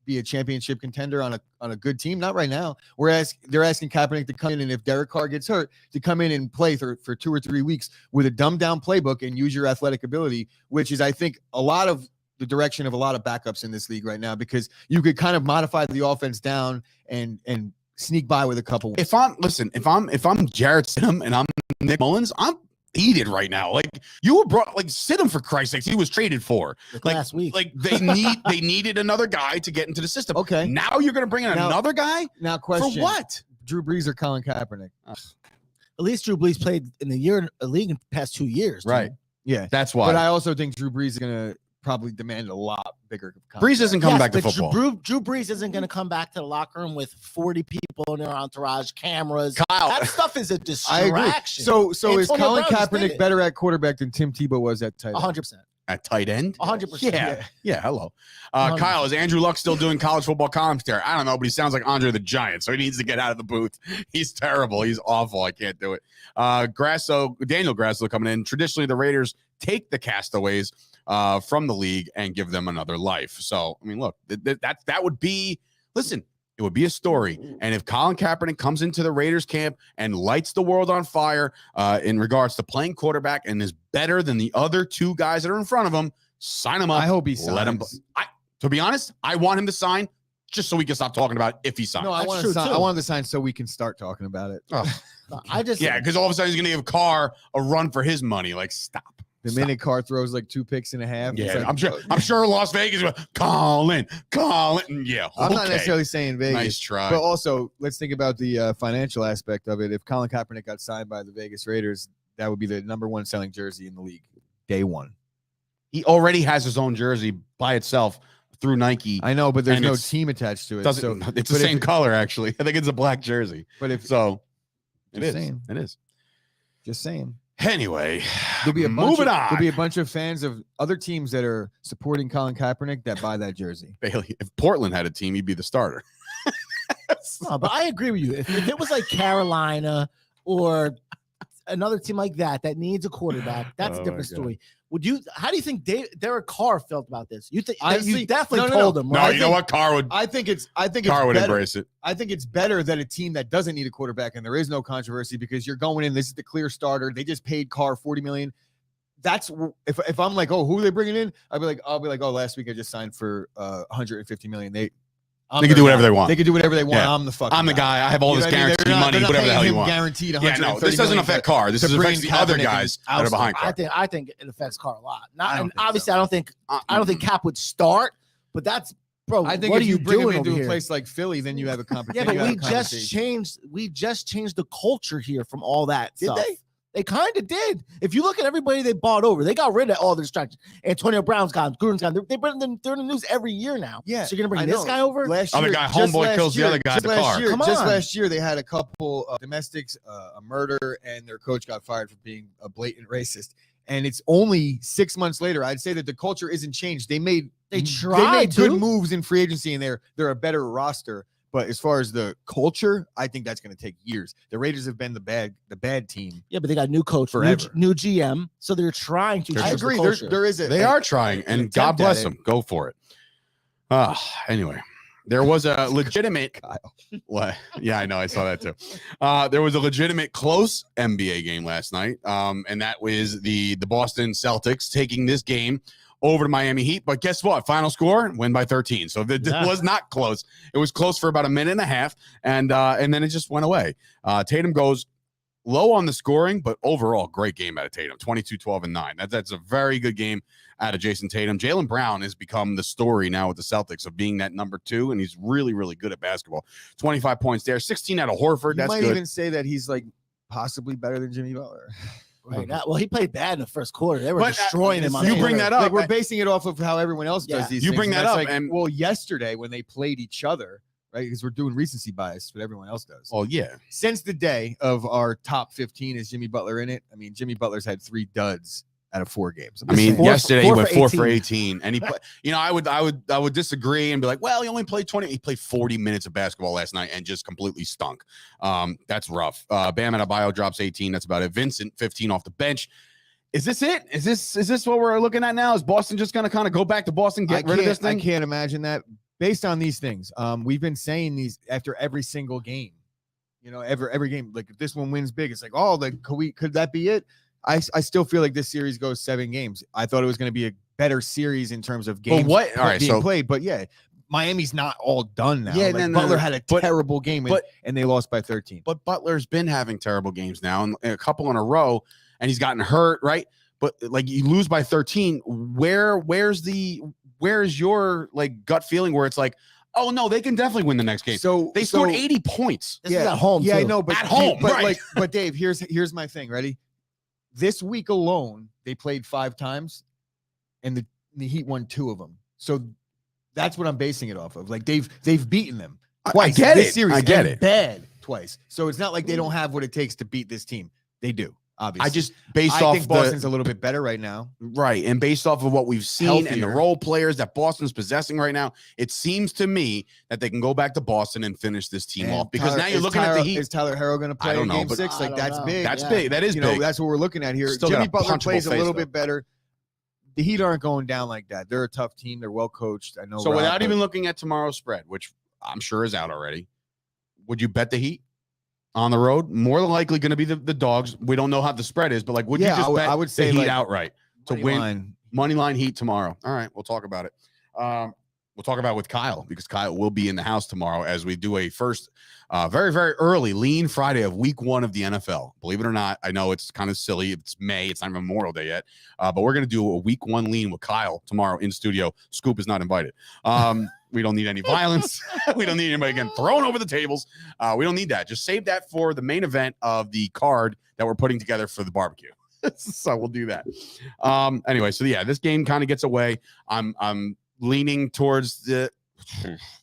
be a championship contender on a good team. Not right now. They're asking Kaepernick to come in, and if Derek Carr gets hurt, to come in and play for 2 or 3 weeks with a dumbed down playbook and use your athletic ability, which is, I think, a lot of the direction of a lot of backups in this league right now, because you could kind of modify the offense down and sneak by with a couple. If I'm Jarrett Stidham and I'm Nick Mullins, I'm heated right now. Like you were brought, like Stidham, for Christ's sakes, he was traded for last week. Like they needed another guy to get into the system. Okay, now you're going to bring in another guy. Now, question for what? Drew Brees or Colin Kaepernick? At least Drew Brees played in the league in the past 2 years. Right. Dude. Yeah, that's why. But I also think Drew Brees is going to probably demand a lot bigger contract. Brees isn't coming back to football. Drew Brees isn't going to come back to the locker room with 40 people in their entourage, cameras. Kyle, that stuff is a distraction. I agree. So is Colin Kaepernick better at quarterback than Tim Tebow was at tight end? 100%. At tight end? 100%. Yeah. Hello. Kyle, is Andrew Luck still doing college football commentary? I don't know, but he sounds like Andre the Giant, so he needs to get out of the booth. He's terrible. He's awful. I can't do it. Daniel Grasso coming in. Traditionally, the Raiders take the castaways from the league and give them another life. So, I mean, look, that would be, listen, it would be a story. And if Colin Kaepernick comes into the Raiders camp and lights the world on fire in regards to playing quarterback and is better than the other 2 guys that are in front of him, sign him up. I hope he signs. Let him. To be honest, I want him to sign just so we can stop talking about if he signs. No, I want him to sign so we can start talking about it. Because all of a sudden he's going to give Carr a run for his money. Like, stop. The minute Carr throws like 2 picks and a half. Yeah, I'm sure Las Vegas will Colin. Yeah, I'm not necessarily saying Vegas. Nice try. But also, let's think about the financial aspect of it. If Colin Kaepernick got signed by the Vegas Raiders, that would be the #1 selling jersey in the league, day one. He already has his own jersey by itself through Nike. I know, but there's no team attached to it. It's the same color, actually. I think it's a black jersey. But if so, it is. It is. Just saying. Anyway, there'll be moving on. There'll be a bunch of fans of other teams that are supporting Colin Kaepernick that buy that jersey. Bailey, if Portland had a team, he'd be the starter. No, but I agree with you. If it was like Carolina or another team like that needs a quarterback, that's a different story. How do you think Derek Carr felt about this? You definitely told him, right? No, you know what? Carr would. I think Carr would embrace it. I think it's better that a team that doesn't need a quarterback and there is no controversy because you're going in. This is the clear starter. They just paid Carr $40 million. That's if I'm like, oh, who are they bringing in? I'll be like, oh, last week I just signed for $150 million. They can do whatever they want. They can do whatever they want. Yeah. I'm the guy. I have all this guaranteed money, whatever the hell you want. Guaranteed. Yeah, no, this doesn't affect Carr. This affects the other guys that are behind Carr. I think it affects Carr a lot. Obviously, I don't think Cap would start, but that's bro. I think what if are you bring doing him into over a place like Philly, then you have a competition. Yeah, but we just changed the culture here from all that stuff. Did they? They kind of did. If you look at everybody they bought over, they got rid of all the distractions. Antonio Brown's gone, Gruden's gone. They're in the news every year now. Yeah, so you're gonna bring this guy over? Last Other year, guy, just homeboy last kills the year- other guy just in the last car. year- Come Just on. last year, they had a couple of domestics, a murder, and their coach got fired for being a blatant racist. And it's only 6 months later. I'd say that the culture isn't changed. They made tried good to. moves in free agency, and they're a better roster. But as far as the culture, I think that's going to take years. The Raiders have been the bad team. Yeah, but they got new coach, Forever. new GM, so they're trying to. I change the agree. culture. There is They are trying, and attempt God bless at it. them. Go for it. Anyway, there was a legitimate. What? Yeah, I know. I saw that too. There was a legitimate close NBA game last night, and that was the Boston Celtics taking this game over to Miami Heat. But guess what? Final score, win by 13. So it was not close. It was close for about a minute and a half, and then it just went away. Tatum goes low on the scoring, but overall, great game out of Tatum. 22, 12, and 9. That's a very good game out of Jason Tatum. Jaylen Brown has become the story now with the Celtics of being that number 2, and he's really, really good at basketball. 25 points there, 16 out of Horford. You That's might good. even say that he's like possibly better than Jimmy Butler. Right now, well, he played bad in the first quarter. They were But, destroying him. On you the bring quarter. that up. Like we're basing it off of how everyone else does Yeah. these You things. bring and that that's up, like, and- well, yesterday when they played each other, right? Because we're doing recency bias, what everyone else does. Oh, yeah. Since the day of our top 15 is Jimmy Butler in it. I mean, Jimmy Butler's had 3 duds out of 4 games. I mean, Four- yesterday he four went for 4 for 18. 18, and he, I would disagree and be like, well, he only played 20. He played 40 minutes of basketball last night and just completely stunk. That's rough. Bam Adebayo drops 18. That's about it. Vincent 15 off the bench. Is this it? Is this what we're looking at now? Is Boston just going to kind of go back to Boston, get rid of this I thing? can't imagine that based on these things. We've been saying these after every single game. You know, every game. Like if this one wins big, it's like, oh, like could that be it? I still feel like this series goes 7 games. I thought it was going to be a better series in terms of games what? All right, being so played. But yeah, Miami's not all done now. Yeah, Like, no, Butler had a terrible game, and they lost by 13. But Butler's been having terrible games now, and a couple in a row, and he's gotten hurt, right? But like you lose by 13, where's your like gut feeling where it's like, oh no, they can definitely win the next game. So They scored 80 points. This is at home. Yeah, I too. know, but At home, but right. but Dave, here's my thing. Ready? This week alone, they played 5 times, and the Heat won 2 of them. So that's what I'm basing it off of. Like they've beaten them twice. I get this it. Series I get and it. bad twice. So it's not like they don't have what it takes to beat this team. They do. Obviously, I just based I off think Boston's a little bit better right now. right, and based off of what we've seen and the Healthier. role players that Boston's possessing right now, it seems to me that they can go back to Boston and finish this team And off because now you're is looking at the Heat. Is Tyler Harrow going to play don't in know, Game but 6? I Like don't that's know. big. That's Yeah. big. That is You big. know, that's what we're looking at here. Still Jimmy got a Butler punchable plays a face, little though. bit better. The Heat aren't going down like that. They're a tough team. They're well coached. I know. So Rob, without but- even looking at tomorrow's spread, which I'm sure is out already, would you bet the Heat on the road? More than likely going to be the dogs. We don't know how the spread is, but like, would you Yeah, just bet I would say the Heat like, outright to money win line. money line Heat tomorrow? All right, we'll talk about it. We'll talk about it with Kyle because Kyle will be in the house tomorrow as we do a first, very, very early lean Friday of week 1 of the NFL. Believe it or not, I know it's kind of silly. It's May. It's not even Memorial Day yet. But we're going to do a week 1 lean with Kyle tomorrow in studio. Scoop is not invited. We don't need any violence. We don't need anybody getting thrown over the tables. We don't need that. Just save that for the main event of the card that we're putting together for the barbecue. So we'll do that. Anyway, so yeah, this game kind of gets away. I'm leaning towards the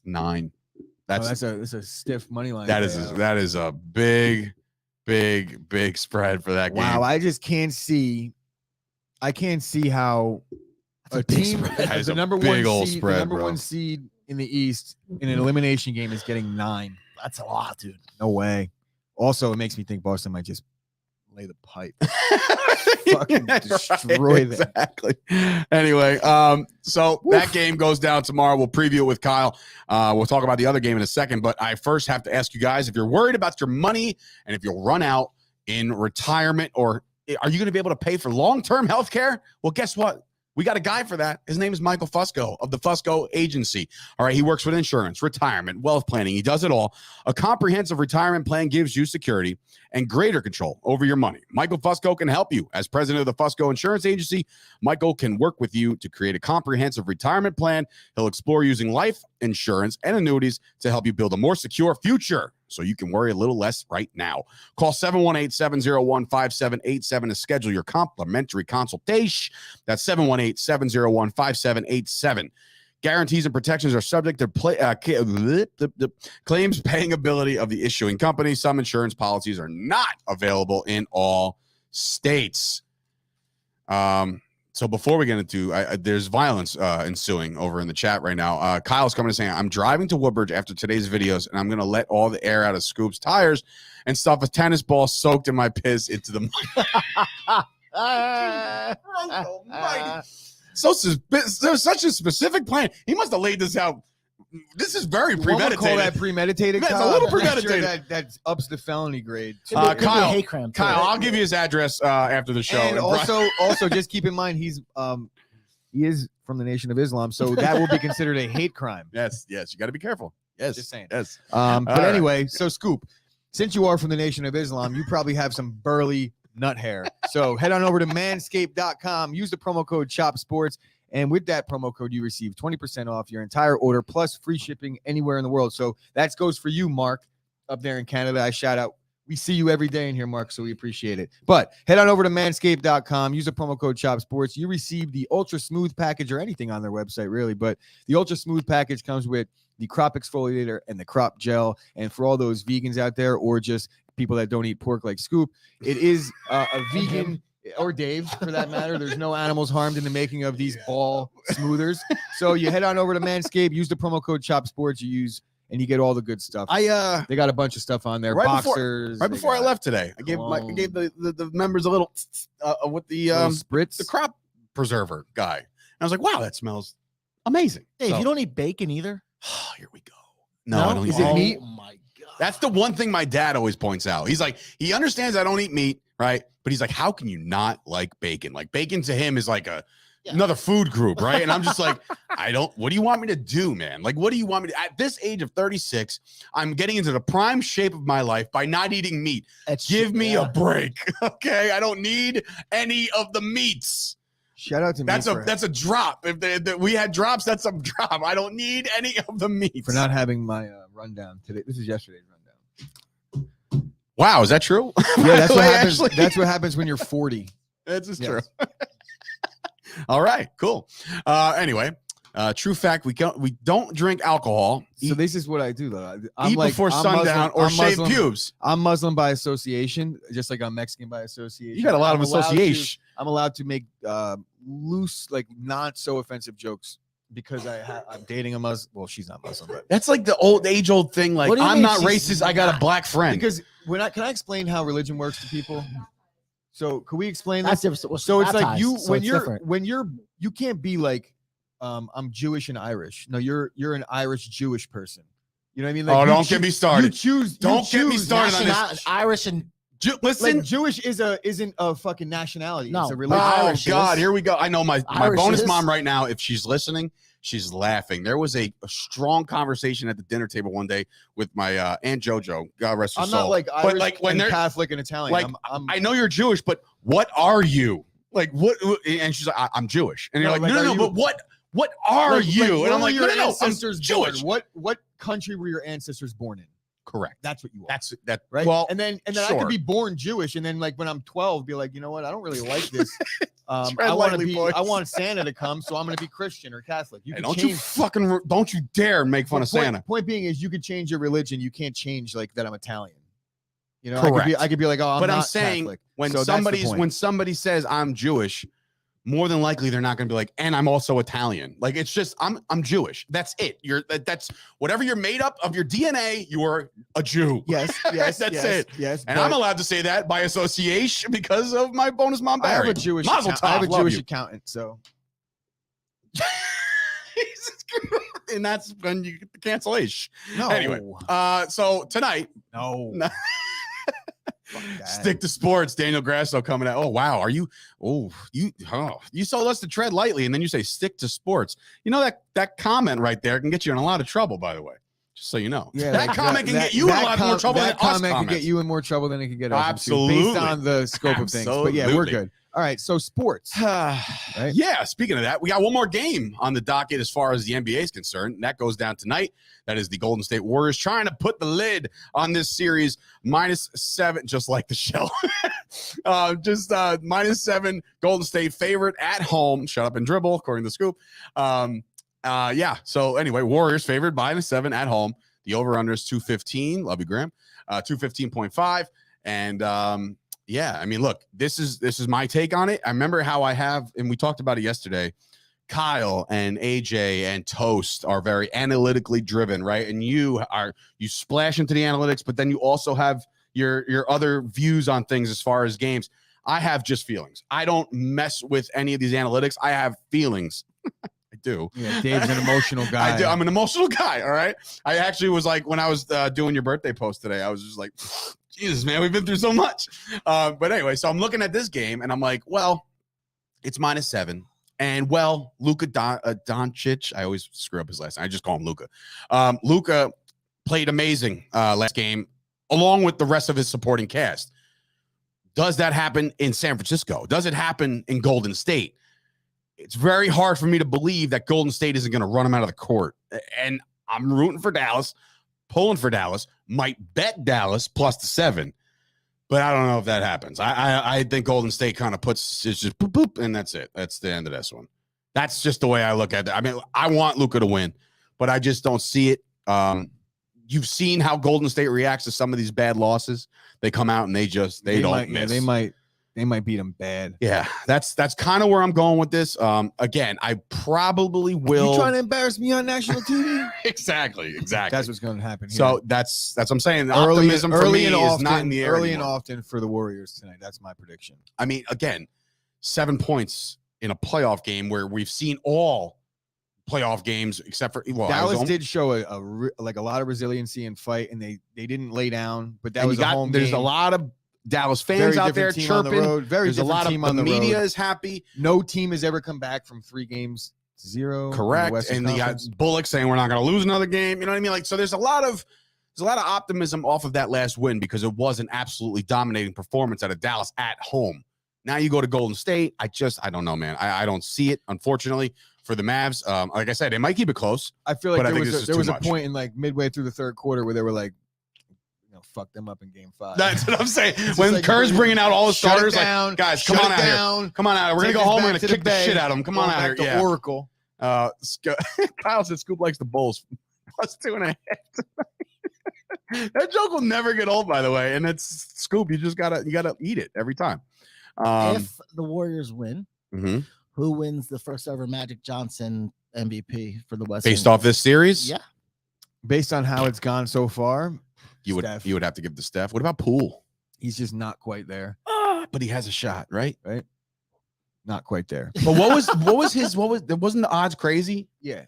9. That's a stiff money line. That is a big spread for that game. Wow. I just can't see. I can't see how a team That is the a number big 1 old seed, spread, the number bro. 1 seed in the East in an elimination game is getting 9. That's a lot, dude. No way. Also, it makes me think Boston might just lay the pipe. Fucking destroy them. Exactly. Anyway, so that game goes down tomorrow. We'll preview it with Kyle. We'll talk about the other game in a second, but I first have to ask you guys if you're worried about your money and if you'll run out in retirement, or are you going to be able to pay for long-term health care? Well, guess what? We got a guy for that. His name is Michael Fusco of the Fusco Agency. All right, he works with insurance, retirement, wealth planning. He does it all. A comprehensive retirement plan gives you security and greater control over your money. Michael Fusco can help you. As president of the Fusco Insurance Agency, Michael can work with you to create a comprehensive retirement plan. He'll explore using life insurance and annuities to help you build a more secure future. so you can worry a little less right now. Call 718-701-5787 to schedule your complimentary consultation. That's 718-701-5787. Guarantees and protections are subject to claims paying ability of the issuing company. Some insurance policies are not available in all states. So before we get into, there's violence ensuing over in the chat right now. Kyle's coming and saying, I'm driving to Woodbridge after today's videos, and I'm going to let all the air out of Scoop's tires and stuff a tennis ball soaked in my piss into the mic. So there's such a specific plan. He must have laid this out. This is very premeditated. Call that premeditated. It's a little premeditated. Sure that ups the felony grade. Kyle, I'll give you his address after the show. And also, just keep in mind he is from the Nation of Islam, so that will be considered a hate crime. Yes, you got to be careful. Yes, just saying. Yes. But anyway, so Scoop, since you are from the Nation of Islam, you probably have some burly nut hair. So head on over to manscaped.com. Use the promo code CHOPSPORTS. And with that promo code, you receive 20% off your entire order plus free shipping anywhere in the world. So that goes for you, Mark, up there in Canada. I shout out. We see you every day in here, Mark, so we appreciate it. But head on over to manscaped.com. Use the promo code CHOPSPORTS. You receive the Ultra Smooth package or anything on their website, really. But the Ultra Smooth package comes with the crop exfoliator and the crop gel. And for all those vegans out there or just people that don't eat pork like Scoop, it is a vegan, or Dave for that matter. There's no animals harmed in the making of these ball smoothers. So you head on over to Manscaped, use the promo code CHOPSPORTS, and you get all the good stuff. They got a bunch of stuff on there. Boxers. Right before I left today, I gave the members a little with the spritz, the crop preserver guy. And I was like, wow, that smells amazing. Dave, you don't eat bacon either. Here we go. No, I don't eat Is it meat? Oh my god. That's the one thing my dad always points out. He's like, he understands I don't eat meat, right? But he's like, how can you not like bacon? Like bacon to him is like another food group, right? And I'm just like, what do you want me to do, man? Like, what do you want me to, at this age of 36, I'm getting into the prime shape of my life by not eating meat. Give me a break. Okay. I don't need any of the meats. Shout out to me. That's a drop. If we had drops, that's a drop. I don't need any of the meats. For not having my rundown today. This is yesterday's rundown. Wow, is that true? Yeah, that's what happens. That's what happens when you're 40. That's just true. All right, cool. Anyway, true fact: we don't drink alcohol. So this is what I do though. Eat before sundown or shave pubes. I'm Muslim by association, just like I'm Mexican by association. You got a lot of association. I'm allowed to make loose, like not so offensive jokes because I'm dating a Muslim. Well, she's not Muslim, but that's like the age-old thing. Like, I'm not racist. I got a black friend. Because can I explain how religion works to people? So can we explain that? So it's like you can't be like, I'm Jewish and Irish. No, you're an Irish Jewish person. You know what I mean? Like, don't get me started. Don't get me started on this. Irish and listen, like Jewish isn't a fucking nationality. No. It's a religion. Oh Irish God, is. here we go. I know my Irish bonus is. mom right now. If she's listening, she's laughing. There was a strong conversation at the dinner table one day with my Aunt JoJo. God rest her I'm soul. not like Irish, but like when and they're Catholic and Italian. like, I know you're Jewish, but what are you? Like what? And she's like, I'm Jewish. And you're like, no, but what are you? And I'm like, no, I'm Jewish. What country were your ancestors born in? Correct. That's what you are. That's that. Right. Well, and then I sure. could be born Jewish, and then like when I'm 12, be like, you know what? I don't really like this. Tread lightly, boys. I want Santa to come, so I'm going to be Christian or Catholic. Hey, don't you dare make fun of Santa. Point being is, you could change your religion. You can't change like that I'm Italian. You know, correct. I could be like, oh, I'm saying Catholic. when somebody says I'm Jewish, more than likely they're not going to be like, and I'm also Italian. Like, it's just I'm Jewish. That's it. That's whatever you're made up of your DNA. You're a Jew. Yes. That's it. Yes, and I'm allowed to say that by association because of my bonus mom Barry. I have a Jewish accountant. So, and that's when you get the cancellation. No. Anyway, so tonight, no. Stick to sports. Daniel Grasso coming out. Oh wow, are you? You told us to tread lightly, and then you say stick to sports. You know that comment right there can get you in a lot of trouble. By the way, Just so you know. Yeah, that like comment can get you in a lot more trouble than that us comment can comments. get you in more trouble than it can get us. Absolutely. Based on the scope of things. But yeah, we're good. All right, so sports. Right? Yeah, speaking of that, we got one more game on the docket as far as the NBA is concerned. That goes down tonight. That is the Golden State Warriors trying to put the lid on this series, -7, just like the show. -7, Golden State favorite at home. Shut up and dribble, according to the Scoop. Yeah, so anyway, Warriors favored -7 at home. The over-under is 215. Love you, Graham. 215.5. And yeah, I mean, look, this is my take on it. I remember how I have, and we talked about it yesterday, Kyle and AJ and Toast are very analytically driven, right? And you splash into the analytics, but then you also have your other views on things as far as games. I have just feelings. I don't mess with any of these analytics. I have feelings. I do. Yeah, Dave's an emotional guy. I do. I'm an emotional guy. All right. I actually was like, when I was doing your birthday post today, I was just like, Jesus, man, we've been through so much. But anyway, so I'm looking at this game and I'm like, well, it's -7. And well, Luka Doncic, I always screw up his last name. I just call him Luka. Luka played amazing last game, along with the rest of his supporting cast. Does that happen in San Francisco? Does it happen in Golden State? It's very hard for me to believe that Golden State isn't going to run him out of the court. And I'm rooting for Dallas, pulling for Dallas, might bet Dallas +7. But I don't know if that happens. I think Golden State kind of it's just boop, boop, and that's it. That's the end of this one. That's just the way I look at it. I mean, I want Luka to win, but I just don't see it. You've seen how Golden State reacts to some of these bad losses. They come out and they don't miss. Yeah, they might beat them bad. Yeah, that's kind of where I'm going with this. Again, I probably will. You trying to embarrass me on national TV? Exactly. That's what's going to happen here. So that's what I'm saying. The optimism for me is not in the air early anymore. and often for the Warriors tonight. That's my prediction. I mean, again, 7 points in a playoff game where we've seen all playoff games except for Dallas did show a lot of resiliency and fight, and they didn't lay down. But that was a home There's game. a lot of Dallas fans out there chirping. There's a lot of the media is happy. No team has ever come back from 3 games to 0. Correct. And you got Bullock saying we're not going to lose another game. You know what I mean? Like, so there's a lot of optimism off of that last win because it was an absolutely dominating performance out of Dallas at home. Now you go to Golden State. I don't know, man. I don't see it, unfortunately, for the Mavs. Like I said, they might keep it close. I feel like there was a point in like midway through the third quarter where they were like, fuck them up in game 5. That's what I'm saying. When like, Kerr's bringing out all the starters, like, guys, come on out here. Come on out here. We're going to go home. We're going to kick the shit out of them. Come on out here. Yeah. Oracle. Kyle said Scoop likes the Bulls. +2.5. That joke will never get old, by the way. And it's Scoop. You just gotta eat it every time. If the Warriors win, mm-hmm. Who wins the first ever Magic Johnson MVP for the West? Based off this series? Yeah. Based on how it's gone so far, you would have to give to Steph. What about Poole? He's just not quite there. But he has a shot, right? Right. Not quite there. But wasn't the odds crazy? Yeah.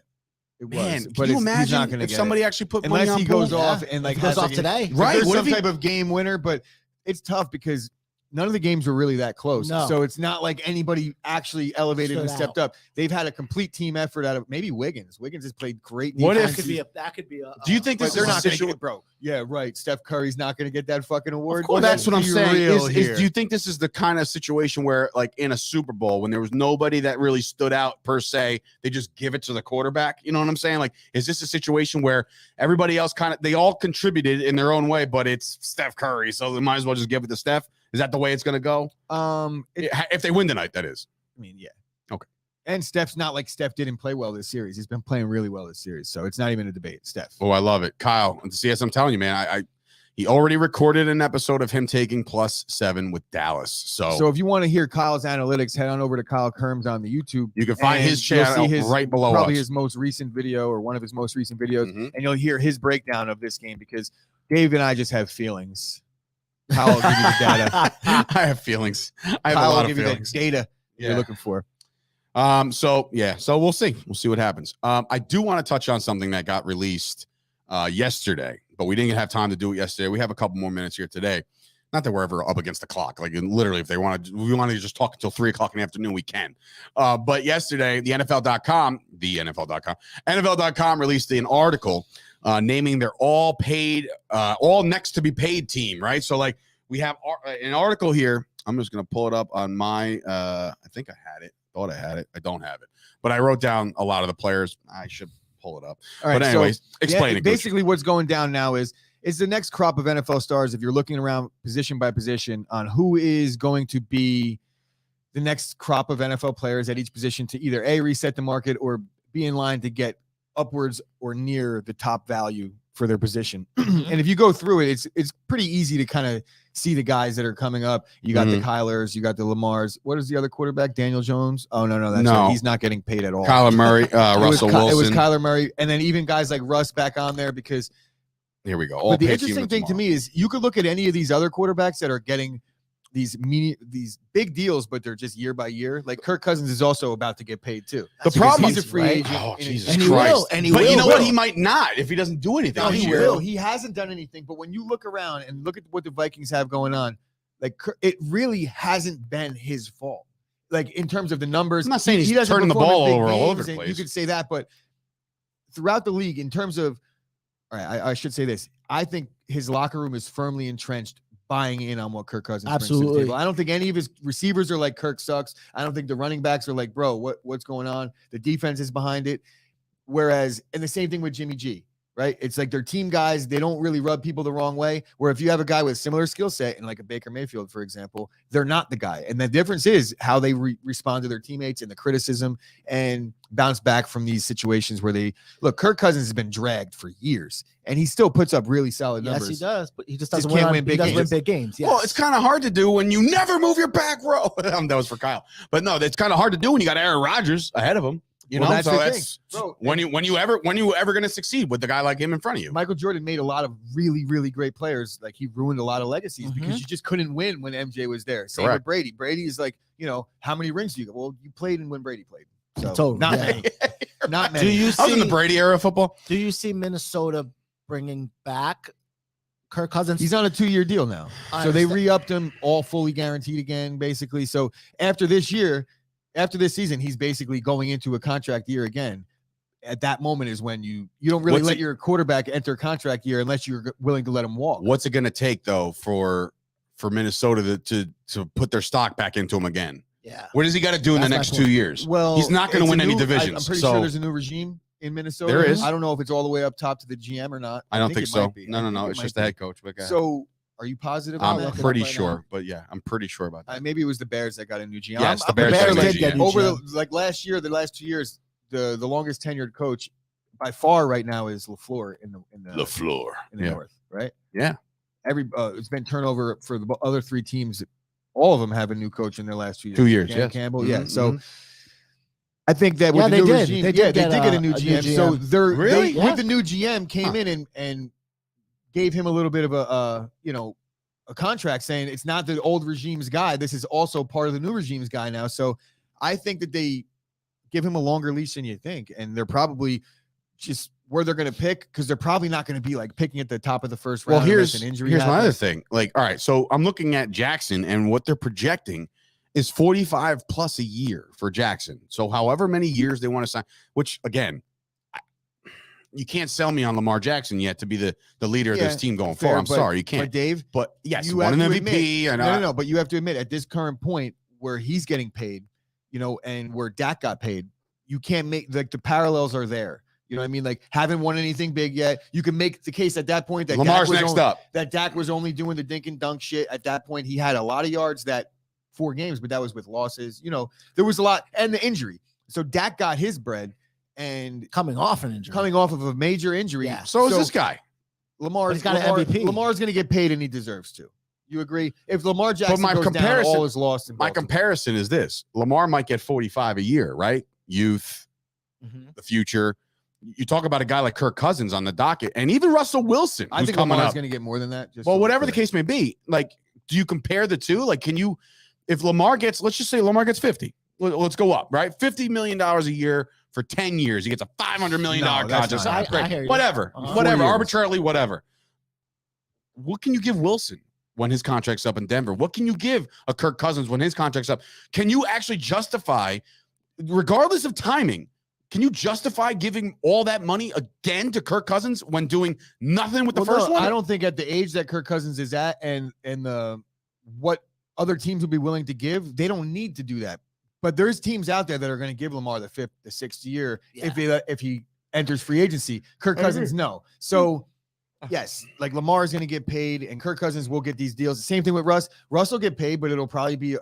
It Man, was. But can you imagine he's not gonna if get somebody it. actually put money unless on he goes Poole? off and like goes off today, right? There's What some type of game winner, but it's tough because none of the games were really that close. No. So it's not like anybody actually elevated and stepped up. They've had a complete team effort out of maybe Wiggins. Wiggins has played great. What defense. if that could be a do you think this they're is not a going to get, bro? Yeah, right. Steph Curry's not going to get that fucking award. Well, that's what I'm saying. Is do you think this is the kind of situation where, like in a Super Bowl, when there was nobody that really stood out per se, they just give it to the quarterback? You know what I'm saying? Like, is this a situation where everybody else they all contributed in their own way, but it's Steph Curry, so they might as well just give it to Steph? Is that the way it's going to go? If they win tonight, that is. I mean, yeah. Okay. And Steph's not like Steph didn't play well this series. He's been playing really well this series, so it's not even a debate. Steph. Oh, I love it. Kyle, see, as I'm telling you, man, he already recorded an episode of him taking +7 with Dallas. So if you want to hear Kyle's analytics, head on over to Kyle Kerms on the YouTube. You can find his channel right below probably us. His most recent video or one of his most recent videos, mm-hmm. and you'll hear his breakdown of this game because Dave and I just have feelings. Kyle will give you the data. I have feelings. I have Kyle a lot will of give feelings. you the data you're looking for. So we'll see. We'll see what happens. I do want to touch on something that got released yesterday, but we didn't have time to do it yesterday. We have a couple more minutes here today. Not that we're ever up against the clock. Like literally, if we want to just talk until 3:00 in the afternoon, we can. But yesterday, the NFL.com released an article naming their all paid, all next to be paid team, right? So like we have an article here. I'm just going to pull it up on my, I think I had it. Thought I had it. I don't have it. But I wrote down a lot of the players. I should pull it up. All right, but anyways, so, explain it. Basically, what's going down now is the next crop of NFL stars, if you're looking around position by position on who is going to be the next crop of NFL players at each position to either A, reset the market, or be in line to get upwards or near the top value for their position. And if you go through it, it's pretty easy to kind of see the guys that are coming up. You got the Kylers, you got the Lamars. What is the other quarterback? Daniel Jones? Oh, no, that's right. He's not getting paid at all. Kyler Murray, Russell Wilson. It was Kyler Murray. And then even guys like Russ back on there because here we go. But the interesting thing to me is you could look at any of these other quarterbacks that are getting these big deals, but they're just year by year. Like Kirk Cousins is also about to get paid too. The problem he's a free agent. Oh, Jesus and Christ. But you know what? He might not if he doesn't do anything. No, he will. He hasn't done anything. But when you look around and look at what the Vikings have going on, like it really hasn't been his fault. Like in terms of the numbers, I'm not saying he's turning the ball over all over the place. You could say that, but throughout the league, in terms of, all right, I should say this. I think his locker room is firmly entrenched buying in on what Kirk Cousins brings to the table. I don't think any of his receivers are like Kirk sucks. I don't think the running backs are like, bro, what's going on? The defense is behind it. Whereas, and the same thing with Jimmy G, right? It's like they're team guys. They don't really rub people the wrong way. Where if you have a guy with similar skill set and like a Baker Mayfield, for example, they're not the guy. And the difference is how they respond to their teammates and the criticism and bounce back from these situations where they look. Kirk Cousins has been dragged for years and he still puts up really solid numbers. Yes, he does, but he just doesn't win big games. Yes. Well, it's kind of hard to do when you never move your back row. That was for Kyle. But no, it's kind of hard to do when you got Aaron Rodgers ahead of him. You know, that's so the that's thing. Bro, when you ever going to succeed with a guy like him in front of you. Michael Jordan made a lot of really, really great players. Like he ruined a lot of legacies because you just couldn't win when MJ was there. Same with Brady. Brady is like, how many rings do you get? Well, you played in when Brady played. So not many. Not many. I was in the Brady era of football. Do you see Minnesota bringing back Kirk Cousins? He's on a 2-year deal now. So they re-upped him, all fully guaranteed again, basically. So after this season, he's basically going into a contract year again. At that moment is when you don't really let your quarterback enter contract year unless you're willing to let him walk. What's it going to take though for Minnesota to put their stock back into him again? Yeah. What does he got to do in the next 2 years? Well, he's not going to win any divisions. I'm pretty sure there's a new regime in Minnesota. There is. I don't know if it's all the way up top to the GM or not. I don't think so. No. It's just the head coach. So are you positive? I'm pretty sure, but yeah, I'm pretty sure about that. Maybe it was the Bears that got a new GM. Yes, the Bears did get over last year, the last 2 years, the longest tenured coach by far right now is LaFleur in the North, right? Yeah. It's been turnover for the other 3 teams. All of them have a new coach in their last 2 years. 2 years, Dan yes. Campbell, yeah. So I think that with the new regime, they did get a new GM. So with the new GM came in and gave him a little bit of a contract saying it's not the old regime's guy. This is also part of the new regime's guy now. So I think that they give him a longer leash than you think. And they're probably just where they're going to pick because they're probably not going to be like picking at the top of the first round. Well, here's an injury. Here's my other thing. Like, all right, so I'm looking at Jackson and what they're projecting is 45 plus a year for Jackson. So however many years they want to sign, which again, you can't sell me on Lamar Jackson yet to be the leader of this team going forward. I'm sorry, you can't. But Dave, yes, you won an MVP. Admit, no. But you have to admit at this current point where he's getting paid, and where Dak got paid, you can't make the parallels are there. You know what I mean? Like haven't won anything big yet. You can make the case at that point that Lamar's next up. That Dak was only doing the dink and dunk shit. At that point, he had a lot of yards that 4 games, but that was with losses. There was a lot and the injury. So Dak got his bread and coming off an injury, coming off of a major injury. Yeah. So is this guy. Lamar's got an MVP. Lamar's going to get paid and he deserves to. You agree? If Lamar Jackson goes down, all is lost. In my comparison is this: Lamar might get 45 a year, right? Youth, the future. You talk about a guy like Kirk Cousins on the docket, and even Russell Wilson. I think Lamar's going to get more than that. Whatever the case may be, like, do you compare the two? Like, if Lamar gets, let's just say Lamar gets 50. Let's go up, right? $50 million a year for 10 years. He gets a $500 million contract. I hear you. Whatever, arbitrarily, whatever. What can you give Wilson when his contract's up in Denver? What can you give a Kirk Cousins when his contract's up? Can you actually justify, regardless of timing, Can you justify giving all that money again to Kirk Cousins when doing nothing with the first one? I don't think at the age that Kirk Cousins is at and what other teams would be willing to give, they don't need to do that. But there's teams out there that are going to give Lamar the 5th, the 6th year if he enters free agency. Kirk Cousins, no. So yes, like Lamar is going to get paid and Kirk Cousins will get these deals. The same thing with Russ. Russ will get paid, but it'll probably be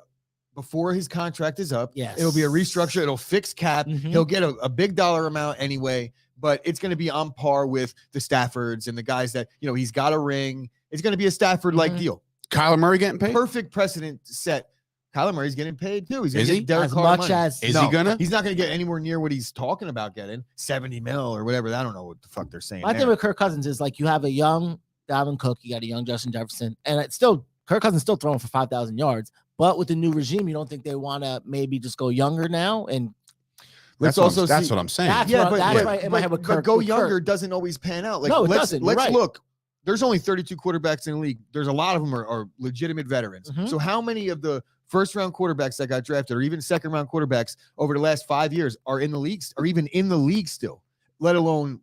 before his contract is up. Yes. It'll be a restructure. It'll fix cap. He'll get a big dollar amount anyway, but it's going to be on par with the Staffords and the guys that, he's got a ring. It's going to be a Stafford-like deal. Kyler Murray getting paid? Perfect precedent set. Kyler Murray's getting paid too. He's going to get Derek as Carr much money. as Is he gonna? He's not going to get anywhere near what he's talking about getting, 70 mil or whatever. I don't know what the fuck they're saying. My thing with Kirk Cousins is like you have a young Dalvin Cook, you got a young Justin Jefferson, and it's still Kirk Cousins still throwing for 5,000 yards. But with the new regime, you don't think they want to maybe just go younger now? And That's what I'm saying. But go younger doesn't always pan out. Like, no, it let's doesn't. Let's look. There's only 32 quarterbacks in the league. There's a lot of them are legitimate veterans. So how many of the first round quarterbacks that got drafted or even second round quarterbacks over the last 5 years are in the league or even in the league still, let alone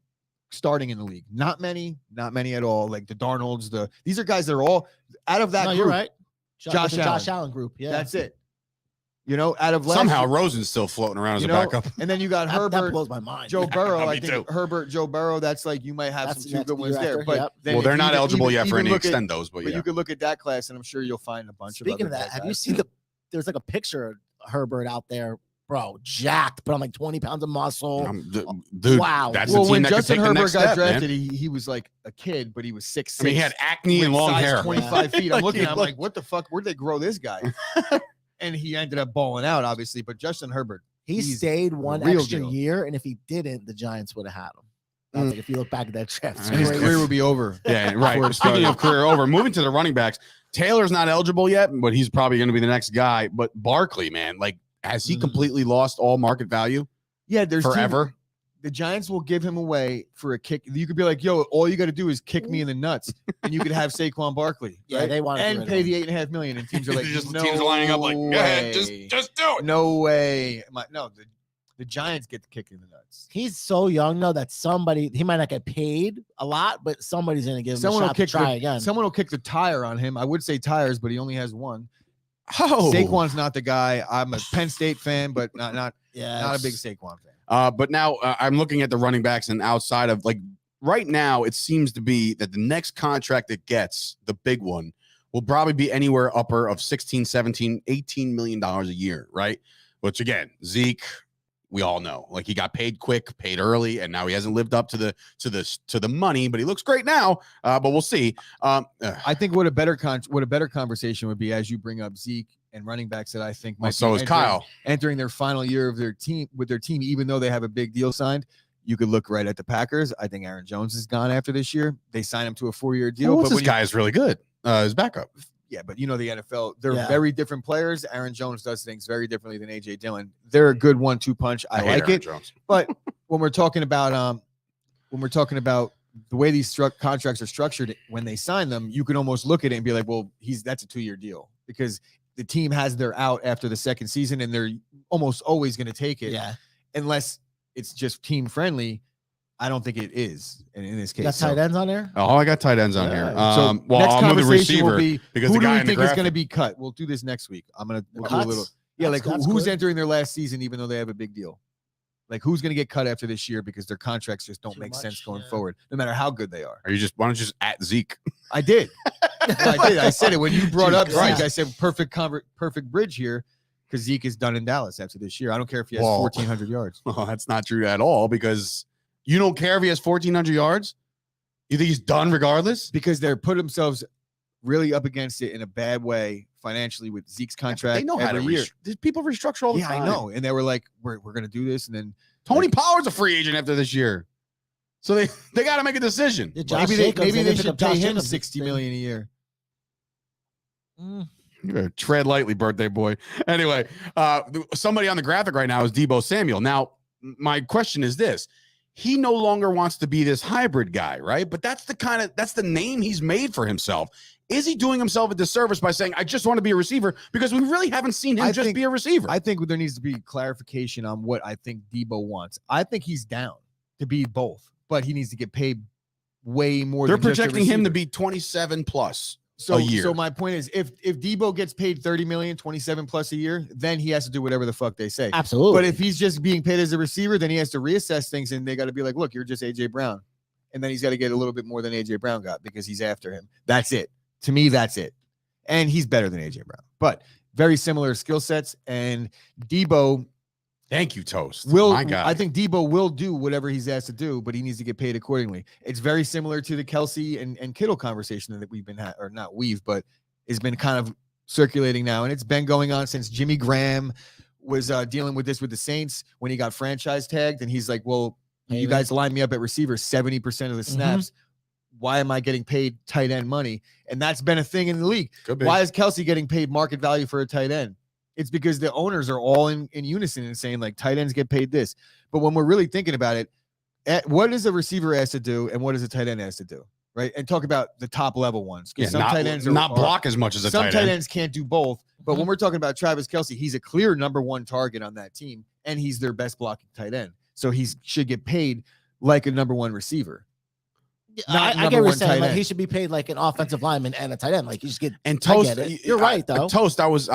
starting in the league? Not many at all. Like the Darnolds, these are guys that are all out of that group. You're right. Josh Allen group. Yeah. That's it. Out of somehow Rosen's still floating around as a backup. And then you got Herbert. That blows my mind. Joe Burrow. I think too. Herbert, Joe Burrow. That's like you might have some two good ones there. But they're not eligible yet for any extendos. But you could look at that class, and I'm sure you'll find a bunch. Speaking of that, have you seen there's like a picture of Herbert out there, bro, jacked, but on like 20 pounds of muscle. Dude, wow. That's a team when that Justin could take the Herbert next got step, drafted, man. he was like a kid, but he was 6'6". I mean, he had acne and long hair. 25 feet. I'm looking at him like, what the fuck? Where'd they grow this guy? And he ended up balling out, obviously. But Justin Herbert, he stayed one extra year, and if he didn't, the Giants would have had him. I think if you look back at that draft, his career would be over. Yeah, right. Speaking of career over, moving to the running backs, Taylor's not eligible yet, but he's probably going to be the next guy. But Barkley, man, like, has he completely lost all market value? Yeah, there's forever. The Giants will give him away for a kick. You could be like, yo, all you got to do is kick me in the nuts, and you could have Saquon Barkley. Yeah, right? they want and pay the $8.5 million. And teams are like, just no teams lining up like, go ahead, just do it. No way. The Giants get the kick in the nuts. He's so young though that he might not get paid a lot, but somebody's going to give him a shot to try again. Someone will kick the tire on him. I would say tires, but he only has one. Oh, Saquon's not the guy. I'm a Penn State fan, but not a big Saquon fan. But now I'm looking at the running backs, and outside of like right now, it seems to be that the next contract that gets the big one will probably be anywhere upper of 16, 17, $18 million a year, right? Which again, Zeke, we all know, like he got paid quick, paid early, and now he hasn't lived up to the money, but he looks great now. But we'll see. I think what a better conversation would be as you bring up Zeke and running backs that I think might so is Kyle entering their final year of their team, even though they have a big deal signed. You could look right at the Packers. I think Aaron Jones is gone after this year. They signed him to a 4-year deal. Well, this guy is really good. His backup. Yeah, but the NFL, they're very different players. Aaron Jones does things very differently than A.J. Dillon. They're a good 1-2 punch. I like it. But when we're talking about the way these contracts are structured, when they sign them, you can almost look at it and be like, well, that's a 2-year deal because the team has their out after the second season, and they're almost always going to take it. Yeah, unless it's just team friendly. I don't think it is in this case. Got tight ends on there? Oh, I got tight ends on here. So well, I'm with the receiver because who do we think is going to be cut? We'll do this next week. We'll do a little. Yeah, like who's entering their last season, even though they have a big deal. Like who's going to get cut after this year because their contracts just don't make sense going forward, no matter how good they are. Why don't you just at Zeke? I did. I said it when you brought up Zeke. I said perfect bridge here because Zeke is done in Dallas after this year. I don't care if he has 1,400 yards. Well, that's not true at all because you don't care if he has 1,400 yards. You think he's done regardless? Because they're putting themselves really up against it in a bad way financially with Zeke's contract. They know how to year. People restructure all the time. Yeah, I know. And they were like, we're going to do this. And then Tony Pollard's a free agent after this year. So they got to make a decision. Maybe they should pay him $60 million a year. You better tread lightly, birthday boy. Anyway, somebody on the graphic right now is Deebo Samuel. Now, my question is this. He no longer wants to be this hybrid guy, right? But that's the name he's made for himself. is he doing himself a disservice by saying, I just want to be a receiver? Because we really haven't seen him be a receiver. I think there needs to be clarification on what I think Debo wants. I think he's down to be both, but he needs to get paid way more. They're than just a projecting him to receiver. be 27 plus So, a year. so my point is, if Debo gets paid 30 million, 27 plus a year, then he has to do whatever the fuck they say. Absolutely. But if he's just being paid as a receiver, then he has to reassess things, and they got to be like, look, you're just AJ Brown, and then he's got to get a little bit more than AJ Brown got because he's after him. That's it. To me, that's it. And he's better than AJ Brown, but very similar skill sets. And Debo, thank you, Toast. my God. I think Debo will do whatever he's asked to do, but he needs to get paid accordingly. It's very similar to the Kelsey and Kittle conversation that we've been or not we've, but it's been kind of circulating now, and it's been going on since Jimmy Graham was dealing with this with the Saints when he got franchise tagged, and he's like, well, you guys line me up at receiver 70% of the snaps. Why am I getting paid tight end money? And that's been a thing in the league. Why is Kelsey getting paid market value for a tight end? It's because the owners are all in unison and saying, like, tight ends get paid this. But when we're really thinking about it, what is a receiver asked to do and what is a tight end asked to do? Right. And talk about the top level ones. Yeah, some tight ends not block as much as a tight end. Some tight ends can't do both. But when we're talking about Travis Kelsey, he's a clear number one target on that team, and he's their best blocking tight end. So he should get paid like a number one receiver. I get what you're saying. Like, he should be paid like an offensive lineman and a tight end. Like, you just get. And Toast, you're right though. Toast, I was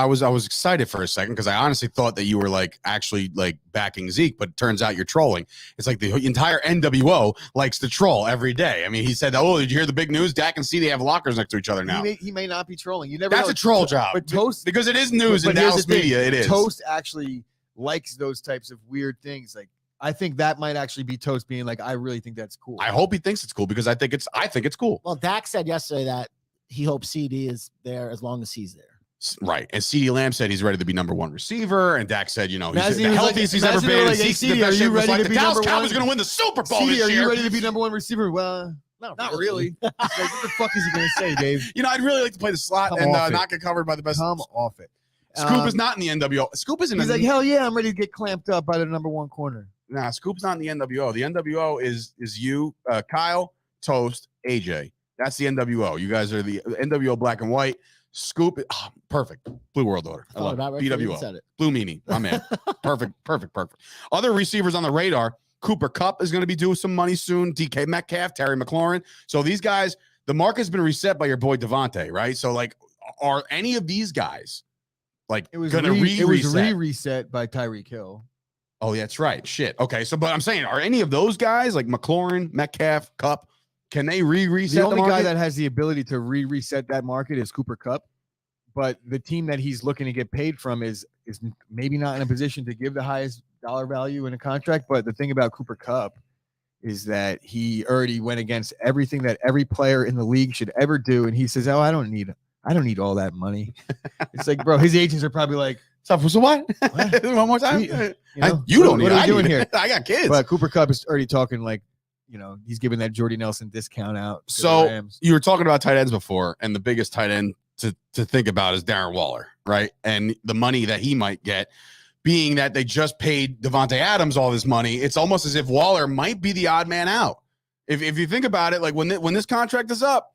excited for a second because I honestly thought that you were like actually like backing Zeke, but it turns out you're trolling. It's like the entire NWO likes to troll every day. I mean, he said, "Oh, did you hear the big news? Dak and CD have lockers next to each other now." He may not be trolling. You never. That's know. a troll job, but Toast, because it is news in here's Dallas the thing. media. It is. Toast actually likes those types of weird things. Like, I think that might actually be Toast being like, I really think that's cool. I hope he thinks it's cool because I think it's cool. Well, Dak said yesterday that he hopes CD is there as long as he's there. Right. And CeeDee Lamb said he's ready to be number one receiver. And Dak said, he's the was healthiest he's ever imagine been. like, hey, CD, are you ready to be Dallas number Cowboys one? going to win the Super Bowl CD, this are year. you ready to be number one receiver? Well, not really. Like, what the fuck is he going to say, Dave? I'd really like to play the slot Come and off it. not get covered by the best. Come off it. Scoop is not in the NWO. Scoop isn't. He's like, hell yeah, I'm ready to get clamped up by the number one corner. Nah, Scoop's not in the NWO. The NWO is you, Kyle, Toast, AJ. That's the NWO. You guys are the NWO black and white. Scoop, perfect. Blue World Order. I love it. BWO. Blue Meanie, my man. Perfect. Other receivers on the radar. Cooper Kupp is going to be due some money soon. DK Metcalf, Terry McLaurin. So these guys, the market's been reset by your boy Devontae, right? So, like, are any of these guys like going to re-reset by Tyreek Hill? Oh, that's right. Shit. Okay. So, but I'm saying, are any of those guys like McLaurin, Metcalf, Kupp, can they reset the only market? guy that has the ability to reset that market is Cooper Kupp, but the team that he's looking to get paid from is maybe not in a position to give the highest dollar value in a contract. But the thing about Cooper Kupp is that he already went against everything that every player in the league should ever do, and he says, "Oh, I don't need all that money." It's like, bro, his agents are probably like, So what? One more time. You don't need what it. are we doing here? I got kids. But Cooper Kupp is already talking like, he's giving that Jordy Nelson discount out. To the So Rams. you were talking about tight ends before, and the biggest tight end to think about is Darren Waller, right? And the money that he might get, being that they just paid Devontae Adams all this money, it's almost as if Waller might be the odd man out. If you think about it, like when this contract is up,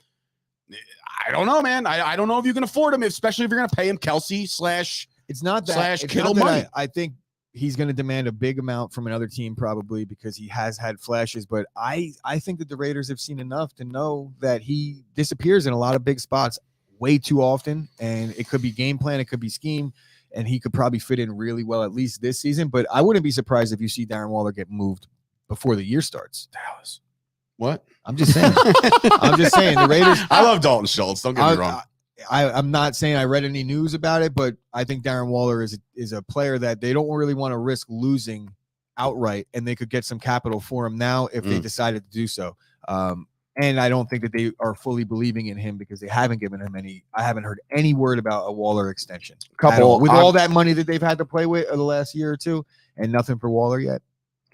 I don't know, man. I don't know if you can afford him, especially if you're going to pay him Kelsey It's not that Kittle money. I think he's going to demand a big amount from another team probably because he has had flashes. But I think that the Raiders have seen enough to know that he disappears in a lot of big spots way too often. And it could be game plan. It could be scheme. And he could probably fit in really well, at least this season. But I wouldn't be surprised if you see Darren Waller get moved before the year starts. Dallas. What? I'm just saying. The Raiders. I love Dalton Schultz. Don't get me wrong. I'm not saying I read any news about it, but I think Darren Waller is a player that they don't really want to risk losing outright, and they could get some capital for him now if they decided to do so. And I don't think that they are fully believing in him because they haven't given him any. I haven't heard any word about a Waller extension. With all that money that they've had to play with the last year or two, and nothing for Waller yet,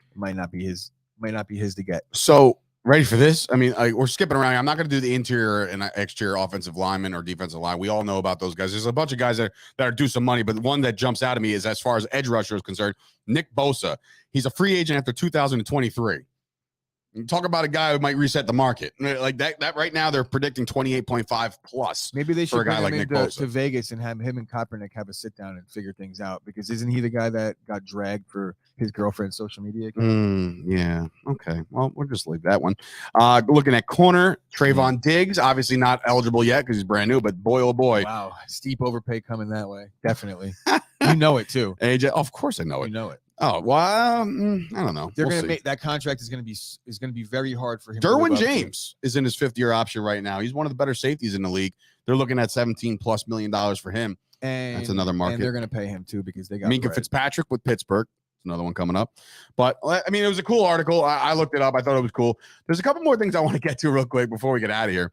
it might not be his to get. So. Ready for this? I mean, we're skipping around. I'm not going to do the interior and exterior offensive lineman or defensive line. We all know about those guys. There's a bunch of guys that are due some money, but the one that jumps out at me is, as far as edge rusher is concerned, Nick Bosa. He's a free agent after 2023. Talk about a guy who might reset the market. Like that right now, they're predicting 28.5 plus. Maybe they for should a guy bring like him Nick into Bosa. to Vegas and have him and Kaepernick have a sit down and figure things out, because isn't he the guy that got dragged for his girlfriend's social media account? Yeah. Okay. Well, we'll just leave that one. Looking at corner, Trayvon Diggs, obviously not eligible yet because he's brand new, but boy, oh boy. Wow, steep overpay coming that way. Definitely. You know it too. AJ, of course I know You it. know it. Oh, well, I don't know. They're We'll gonna see. make that contract is gonna be very hard for him. to Derwin live up to. James is in his 5th-year option right now. He's one of the better safeties in the league. They're looking at $17+ million for him. And That's another market. And they're gonna pay him too because they got Minka bread. Fitzpatrick with Pittsburgh. It's another one coming up. But I mean, it was a cool article. I looked it up. I thought it was cool. There's a couple more things I want to get to real quick before we get out of here.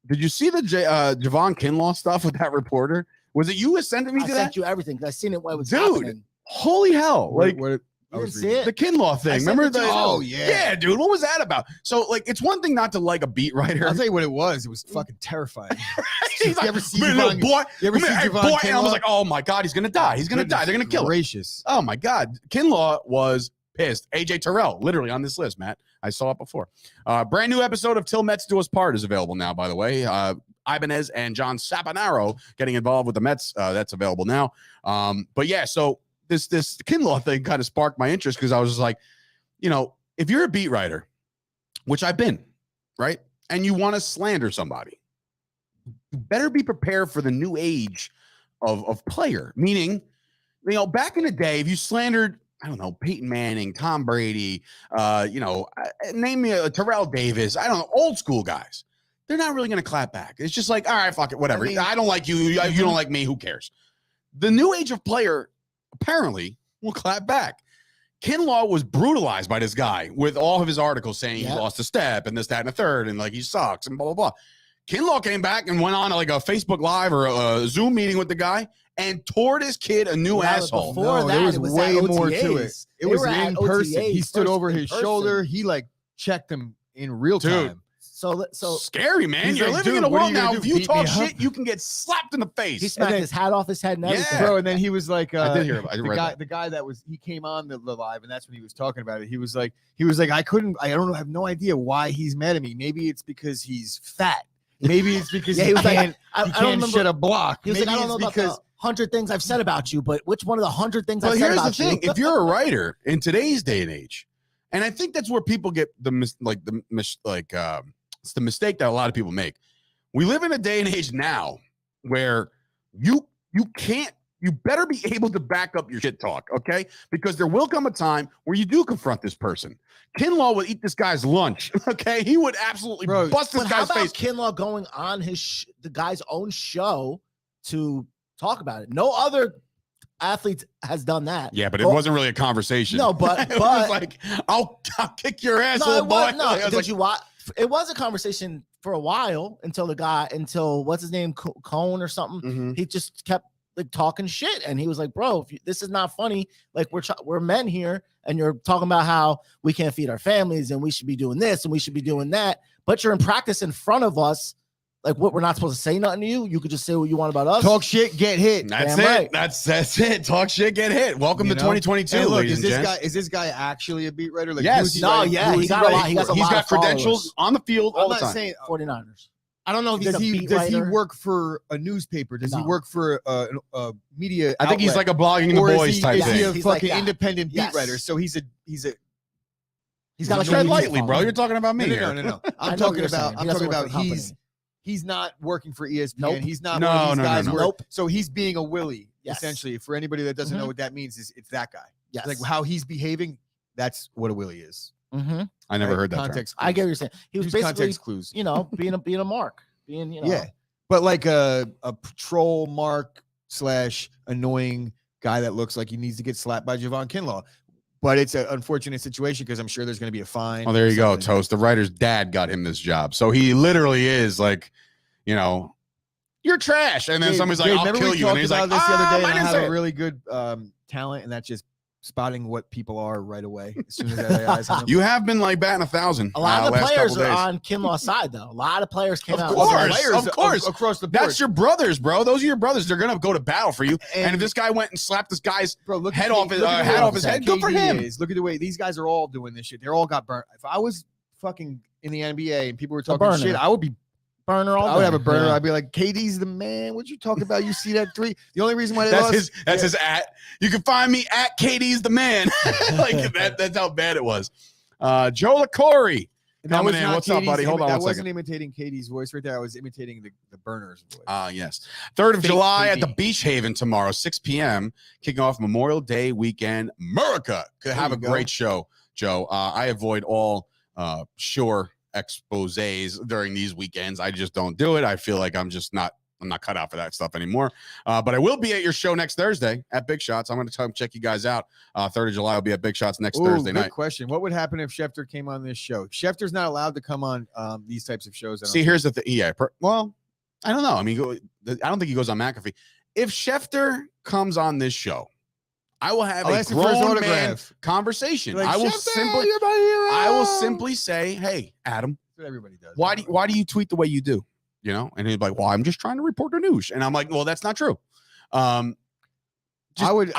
Did you see the Javon Kinlaw stuff with that reporter? Was it you who sent me I to sent that? you everything because I seen it when it was Dude, happening. Holy hell. Like, What I You was didn't see reading. it? the Kinlaw thing. I sent Remember it to the? you. Oh, yeah, dude. What was that about? So, like, it's one thing not to like a beat writer. I'll tell you what it was. It was fucking terrifying. He's You ever see "Man, Javon- look, boy, you ever come see here, hey, Javon boy," and I was Kinlaw? like, oh my god, he's gonna die. He's gonna die. They're gonna kill him. Gracious. Oh my God. Kinlaw was pissed. AJ Terrell, literally on this list, Matt. I saw it before. Brand new episode of Till Mets Do Us Part is available now, by the way. Ibanez and John Saponaro getting involved with the Mets. That's available now. But yeah, so this Kinlaw thing kind of sparked my interest because I was just like, you know, if you're a beat writer, which I've been, right? And you want to slander somebody, you better be prepared for the new age of player. Meaning, you know, back in the day, if you slandered, I don't know, Peyton Manning, Tom Brady, name me a Terrell Davis, I don't know, old school guys, they're not really going to clap back. It's just like, all right, fuck it, whatever. I mean- I don't like you. You don't like me. Who cares? The new age of player apparently will clap back. Kinlaw was brutalized by this guy with all of his articles saying he Yeah. lost a step and this, that, and the third, and like he sucks and blah, blah, blah. Kinlaw came back and went on like a Facebook Live or a Zoom meeting with the guy and tore this kid a new Well, asshole. before No, that, there was it was way at more to it. OTAs. It They was were at in person. He OTAs stood over in his person. shoulder. He like checked him in real Dude. time. So Scary, man. He's You're like, living in dude, a what are world you gonna now. do, If you beat talk me up? shit, you can get slapped in the face. he smacked then- his hat off his head and everything. Yeah. Bro, and then he was like, I did hear about it. I read the guy that was, he came on the live, and that's when he was talking about it. He was like, I have no idea why he's mad at me. Maybe it's because he's fat. Maybe it's because Yeah, he he was like, can't, I he don't can't remember. shed a block. He was Maybe like, I don't know it's about because the 100 things I've said about you, but which one of the 100 things But I've said here's the about thing: you? if you're a writer in today's day and age, and I think that's where people get it's the mistake that a lot of people make. We live in a day and age now where you better be able to back up your shit talk, okay? Because there will come a time where you do confront this person. Kinlaw would eat this guy's lunch, okay? He would absolutely Bro, bust this But how guy's about face. Kinlaw going on his the guy's own show to talk about it? No other athlete has done that. Yeah, but it Well, wasn't really a conversation. No, but it was like, I'll kick your ass, no, little it boy. was, no. Like, I was Did like, you watch? It was a conversation for a while until what's his name, Cohn or something. Mhm. He just kept like talking shit, and he was like, "Bro, this is not funny. Like we're men here, and you're talking about how we can't feed our families, and we should be doing this, and we should be doing that. But you're in practice in front of us. Like what? We're not supposed to say nothing to you. You could just say what you want about us. talk shit, get hit. That's Damn it. right. That's it. Talk shit, get hit. Welcome You to know? 2022, Hey, look, ladies is and this gents. guy actually a beat writer? Like, Yes. who is he No, writing- yeah, who he is got a writing lot- he got for? a He's lot got of followers. credentials on the field all I'm the not time. saying. 49ers. I don't know if he's Does a he beat does he writer. work for a newspaper? Does he No. work for a media? I think he's outlet? like a blogging the Or is boys he, type is he thing. a He's like fucking that. independent beat Yes. writer? So he's a He's got Tread like a media lightly, bro. following. You're talking about me no, here. no. I I'm know what talking you're about. saying. He I'm doesn't talking work about for a company. he's not working for ESPN. Nope. He's not No, one of these no, guys no. where- Nope. So he's being a Willie, Yes. essentially. For anybody that doesn't know Mhm. what that means, is it's that guy. Yes. Like how he's behaving. That's what a Willie is. Mm-hmm. I never right? heard that term. Context. I get what you're saying. He was Use basically, context clues. being a mark, being Yeah, but like a troll mark / annoying guy that looks like he needs to get slapped by Javon Kinlaw. But it's an unfortunate situation because I'm sure there's going to be a fine. Oh, there you go, something. Toast. The writer's dad got him this job. So he literally is like, you know, you're trash. And then Gabe, somebody's like, Gabe, I'll remember kill we you. And talked he's about like, this the other day, I and I didn't have say a it. really good talent, and that's just spotting what people are right away as soon as their eyes on them. You have been like batting 1,000. A lot of the last players couple are days. on Kinlaw's side, though. A lot of players came out. course. Players of course. across the board. That's your brothers, bro. Those are your brothers. They're gonna go to battle for you. And if this guy went and slapped this guy's Bro, look head at off his look at the hat way off his head, good for KD him. is. Look at the way these guys are all doing this shit. They're all got burnt. If I was fucking in the NBA and people were talking burner. shit, I would be burner all I would day. have a burner. Yeah. I'd be like, KD's the man. What you talking about? You see that 3? The only reason why they That's lost. his at. You can find me at Katie's the man. Like that's how bad it was. Joe LaCorey And that coming was in. not What's up, KD's buddy? Hold on That one wasn't second. imitating KD's voice right there. I was imitating the burner's voice. Yes. 3rd of Fake July KD. at the Beach Haven tomorrow, 6 p.m. Kicking off Memorial Day weekend. America could have a great show, Joe. I avoid all shore exposés during these weekends. I just don't do it. I feel like I'm not cut out for that stuff anymore. But I will be at your show next Thursday at Big Shots. I'm going to come check you guys out. 3rd of July will be at Big Shots next Thursday good night. question. What would happen if Schefter came on this show? Schefter's not allowed to come on these types of shows. See, here's the thing. Yeah. Well, I don't know. I mean, I don't think he goes on McAfee. If Schefter comes on this show, I will have I'll a ask him for his grown man autograph. conversation. Like, I will "Schefter, you're my hero." I will simply say, "Hey, Adam, That's what everybody does. why do you tweet the way you do?" You know, and he's like, "Well, I'm just trying to report the news," and I'm like, "Well, that's not true." I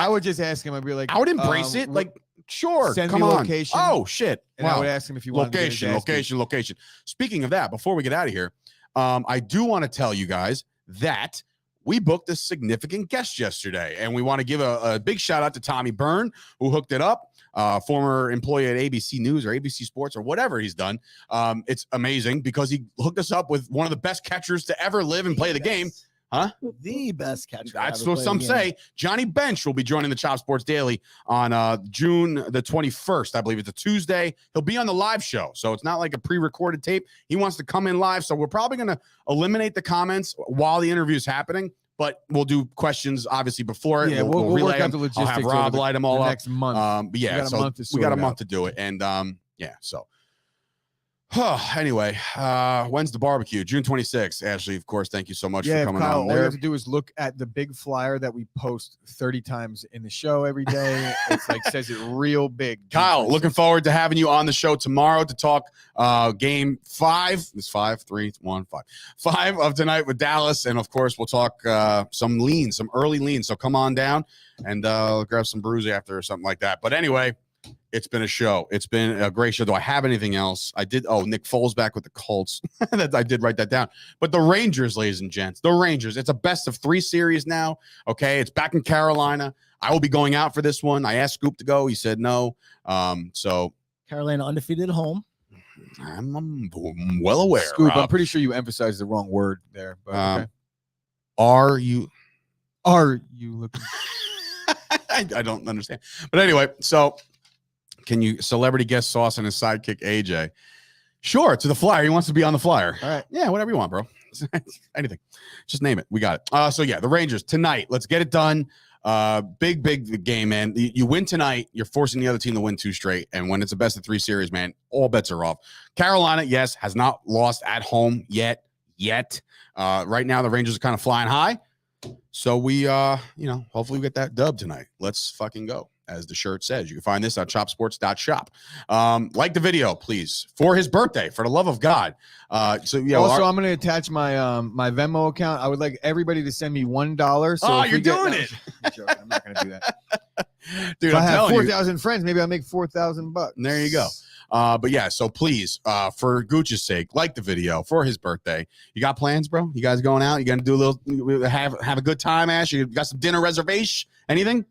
would just ask him. I'd be like, I would embrace it. Like, sure, send come me on. location. Oh shit! and I would ask him if you wanted to get his ass beat. Location. Speaking of that, before we get out of here, I do want to tell you guys that we booked a significant guest yesterday, and we want to give a big shout out to Tommy Byrne, who hooked it up. Former employee at ABC News or ABC Sports or whatever he's done. It's amazing because he hooked us up with one of the best catchers to ever live and play the game. Huh? The best catcher. That's what some say. Johnny Bench will be joining the Chop Sports Daily on June the 21st. I believe it's a Tuesday. He'll be on the live show. So it's not like a pre-recorded tape. He wants to come in live. So we're probably going to eliminate the comments while the interview is happening. But we'll do questions obviously before. Yeah, we'll we'll relay work out them. the I'll logistics have Rob light them all the up next month. But yeah, we got a month to we got a sort it month out. to do it. And yeah, so anyway, when's the barbecue? June 26th. Ashley, of course, thank you so much for coming Kyle, on all you there. have to do is look at the big flyer that we post 30 times in the show every day. It's like says it real big. Kyle, looking forward to having you on the show tomorrow to talk game 5. It's 5, 3, 1, 5. 5 of tonight with Dallas. And of course, we'll talk some early lean. So come on down and grab some brews after or something like that. But anyway, it's been a show. It's been a great show. Do I have anything else? I did. Oh, Nick Foles back with the Colts. I did write that down. But the Rangers, ladies and gents, the Rangers. It's a best of 3 series now. Okay, it's back in Carolina. I will be going out for this one. I asked Scoop to go. He said no. So Carolina undefeated at home. I'm well aware. Scoop, I'm Rob. pretty sure you emphasized the wrong word there. But okay. Are you looking? I don't understand. But anyway, so can you celebrity guest Sauce and his sidekick AJ? Sure, to the flyer. He wants to be on the flyer. All right. Yeah, whatever you want, bro. Anything. Just name it. We got it. So yeah, the Rangers tonight. Let's get it done. Big game, man. You win tonight, you're forcing the other team to win 2 straight. And when it's a best of 3 series, man, all bets are off. Carolina, yes, has not lost at home yet. Right now, the Rangers are kind of flying high. So we, hopefully we get that dub tonight. Let's fucking go, as the shirt says. You can find this on chopsports.shop. Like the video, please, for his birthday, for the love of God. So yeah. Also, I'm going to attach my my Venmo account. I would like everybody to send me $1. So you're doing it. I'm joking. I'm not going to do that. Dude, If I I'm have telling you. 4,000 friends, maybe I'll make $4,000. There you go. But yeah, so please, for Gooch's sake, like the video for his birthday. You got plans, bro? You guys going out? You gonna do a little, have a good time, Ash? You got some dinner reservation? Anything?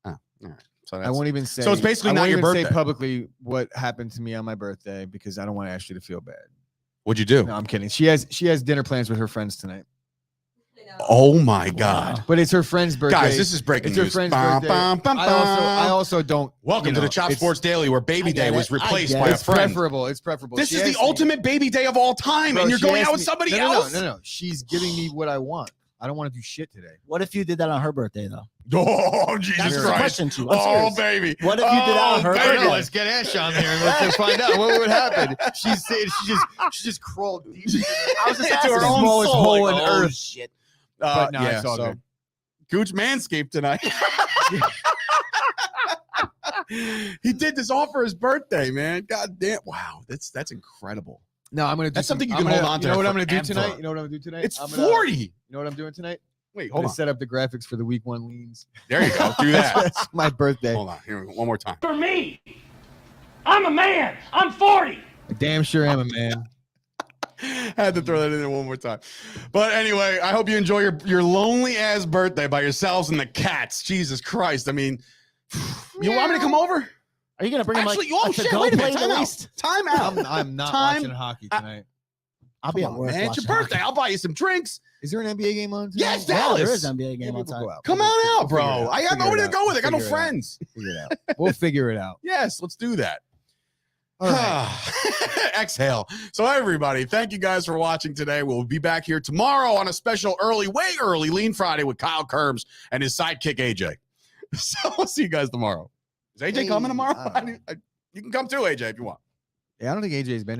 Oh, all right. So I won't even say. So it's basically I not won't your even birthday. say publicly what happened to me on my birthday because I don't want Ashley to feel bad. What'd you do? No, I'm kidding. She has dinner plans with her friends tonight. Oh my God. But it's her friend's birthday. Guys, this is breaking It's her news. friend's Bum, birthday. bum, bum, I bum. also don't. Welcome to the Chop it's- Sports Daily, where Baby I get Day was it. I replaced get by it. a It's friend. preferable. It's preferable. This She is the asked me- ultimate Baby Day of all time, Bro, and you're she going asked out with me- somebody no, else. No. She's giving me what I want. I don't want to do shit today. What if you did that on her birthday though? Oh, Jesus That's the Christ. question too. I'm Oh, serious. baby. What if you did that on her baby. birthday? Let's get Ash on there and let's find out what would happen. She's saying she just crawled deep into I was just into asking. her smallest soul, hole like, on oh, earth. shit. But no, it's all good. Gooch Manscaped tonight. He did this all for his birthday, man. God damn. Wow. That's incredible. No, I'm gonna do That's something you I'm can gonna- hold on to You know what I'm gonna do forever. tonight? You know what I'm gonna do tonight? It's I'm gonna- 40. You know what I'm doing tonight? Wait, I'm hold gonna on. set up the graphics for the week 1 leans. There you go. Do that. That's my birthday. Hold on. Here we go. One more time. For me, I'm a man. I'm 40. I damn sure am a man. Had to throw that in there one more time. But anyway, I hope you enjoy your lonely ass birthday by yourselves and the cats. Jesus Christ. I mean, you want me to come over? Are you gonna bring Actually, him like oh to shit, go wait a play minute. at Time least? out. Time out. I'm not Time- watching hockey tonight. I'll be at Come on, work. man. It's your watching birthday. hockey. I'll buy you some drinks. Is there an NBA game on tonight? Yes, Yeah, Dallas. there is an NBA game Maybe on we'll time. go out. Come We'll on out, figure it bro. out. I got Figure nowhere it to go with it. I got no Figure it out. friends. Figure it out. We'll figure it out. Yes, let's do that. All right. Exhale. So everybody, thank you guys for watching today. We'll be back here tomorrow on a special way early Lean Friday with Kyle Curbs and his sidekick AJ. So we'll see you guys tomorrow. Is AJ coming tomorrow? I don't know. You can come too, AJ, if you want. Yeah, I don't think AJ's been